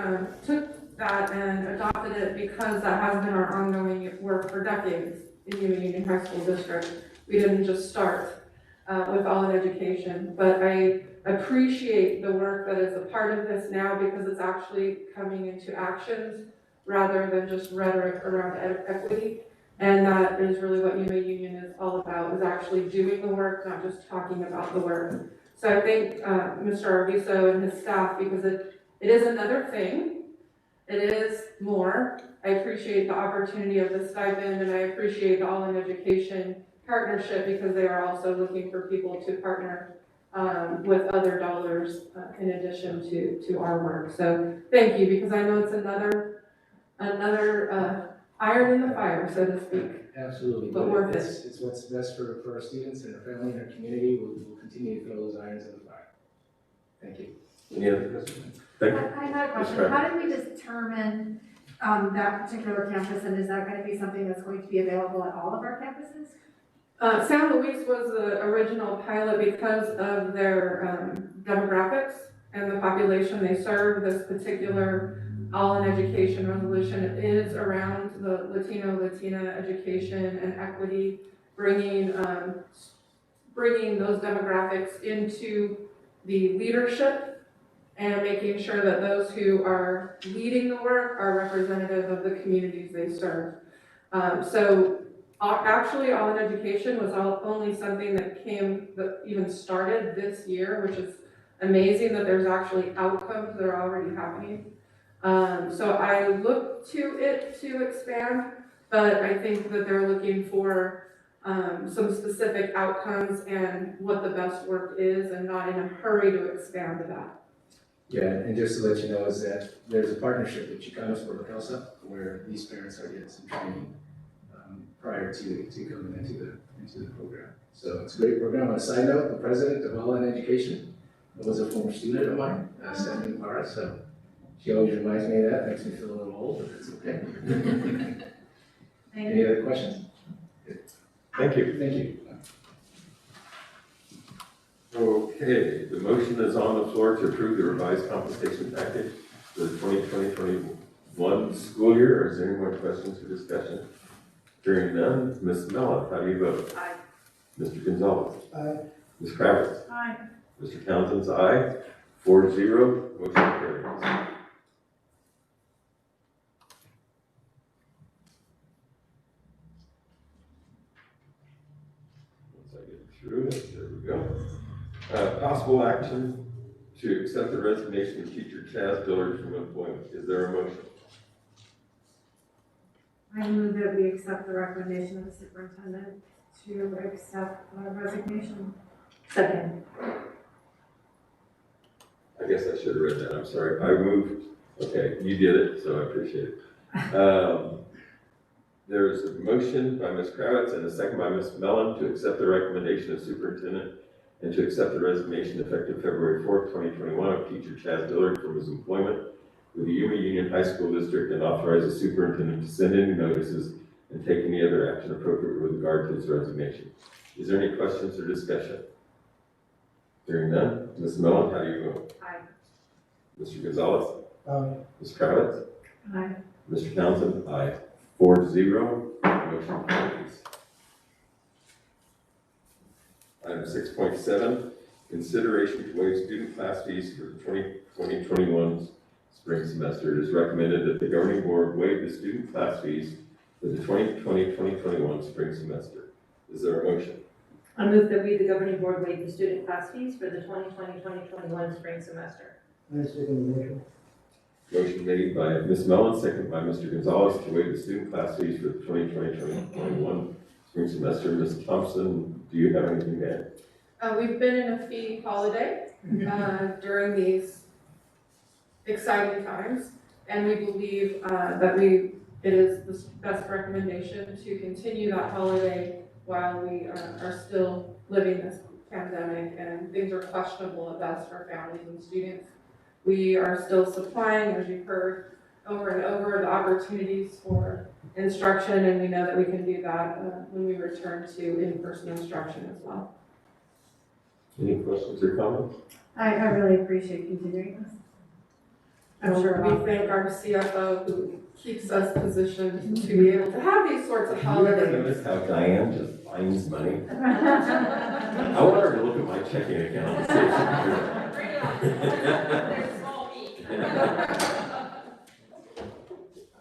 took that and adopted it because that has been our ongoing work for decades in Yuma Union High School District. We didn't just start with all in education, but I appreciate the work that is a part of this now because it's actually coming into actions rather than just rhetoric around equity. And that is really what Yuma Union is all about, is actually doing the work, not just talking about the work. So I thank Mr. Arvizo and his staff because it is another thing. It is more. I appreciate the opportunity of the stipend, and I appreciate the All in Education partnership because they are also looking for people to partner with other dollars in addition to our work. So thank you, because I know it's another iron in the fire, so to speak. Absolutely. But worth it. It's what's best for our students and our family and our community. We'll continue to throw those irons in the fire. Thank you. Any other questions? Thank you. I had a question. How did we determine that particular campus, and is that going to be something that's going to be available at all of our campuses? San Luis was the original pilot because of their demographics and the population they serve. This particular all in education resolution is around the Latino-Latina education and equity, bringing those demographics into the leadership and making sure that those who are leading the work are representative of the communities they serve. Actually, all in education was only something that even started this year, which is amazing that there's actually outcomes that are already happening. So I look to it to expand, but I think that they're looking for some specific outcomes and what the best work is, and not in a hurry to expand that. Yeah, and just to let you know is that there's a partnership with Chicanos por la Causa where these parents are getting some training prior to coming into the program. So it's a great program. On a side note, the president of All in Education was a former student of mine, Stephanie Parra, so she always reminds me of that. Makes me feel a little old, but it's okay. Any other questions? Thank you. Thank you. Okay, the motion is on the floor to approve the revised compensation package for the 2020-21 school year. Is there any more questions or discussion? Hearing none, Ms. Mellon, how do you vote? Aye. Mr. Gonzalez? Aye. Ms. Kravitz? Aye. Mr. Townsend's aye. 4-0, motion carries. Once I get through it, there we go. Possible action to accept the resignation of teacher Chaz Dillard from employment. Is there a motion? I move that we accept the recommendation of the superintendent to accept the resignation. Second. I guess I should have read that, I'm sorry. I moved, okay, you did it, so I appreciate it. There's a motion by Ms. Kravitz and a second by Ms. Mellon to accept the recommendation of superintendent and to accept the resignation effective February 4th, 2021 of teacher Chaz Dillard from his employment with the Yuma Union High School District and authorize the superintendent to send any notices and take any other action appropriate with regard to his resignation. Is there any questions or discussion? Hearing none, Ms. Mellon, how do you vote? Aye. Mr. Gonzalez? Aye. Ms. Kravitz? Aye. Mr. Townsend? Aye. 4-0, motion carries. Item 6.7, consideration to waive student class fees for the 2020-21 spring semester. It is recommended that the governing board waive the student class fees for the 2020-2021 spring semester. Is there a motion? I move that we, the governing board, waive the student class fees for the 2020-2021 spring semester. I second the motion. Motion made by Ms. Mellon, second by Mr. Gonzalez to waive the student class fees for the 2020-2021 spring semester. Ms. Thompson, do you have anything to add? We've been in a fee holiday during these exciting times, and we believe that it is the best recommendation to continue that holiday while we are still living this pandemic and things are questionable at best for families and students. We are still supplying, as you've heard over and over, the opportunities for instruction, and we know that we can do that when we return to in-person instruction as well. Any questions or comments? I really appreciate continuing this. I'm sure we thank our CFO who keeps us positioned to be able to have these sorts of Have you ever holidays. noticed how Diane just finds money? I want her to look at my checking account and see if she can do it.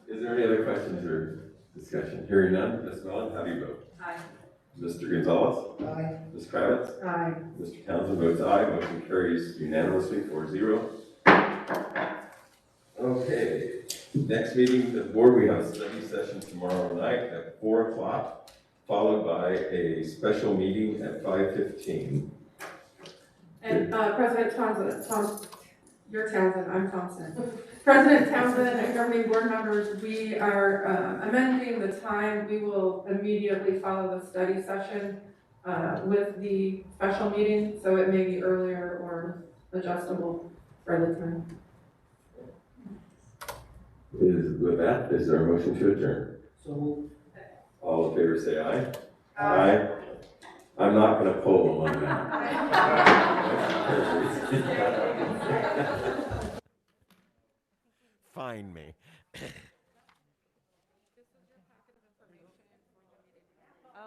Is there any other questions or discussion? Hearing none, Ms. Mellon, how do you vote? Aye. Mr. Gonzalez? Aye. Ms. Kravitz? Aye. Mr. Townsend votes aye, motion carries unanimously 4-0. Okay, next meeting of the board, we have a study session tomorrow night at 4 o'clock, followed by a special meeting at 5:15. And President Townsend, you're Townsend, I'm Thompson. President Townsend and governing board members, we are amending the time. We will immediately follow the study session with the special meeting, so it may be earlier or adjustable for the time. With that, is there a motion to adjourn? So All in favor say aye. Aye. I'm not gonna poll them on that. Find me.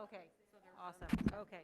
Okay, awesome, okay.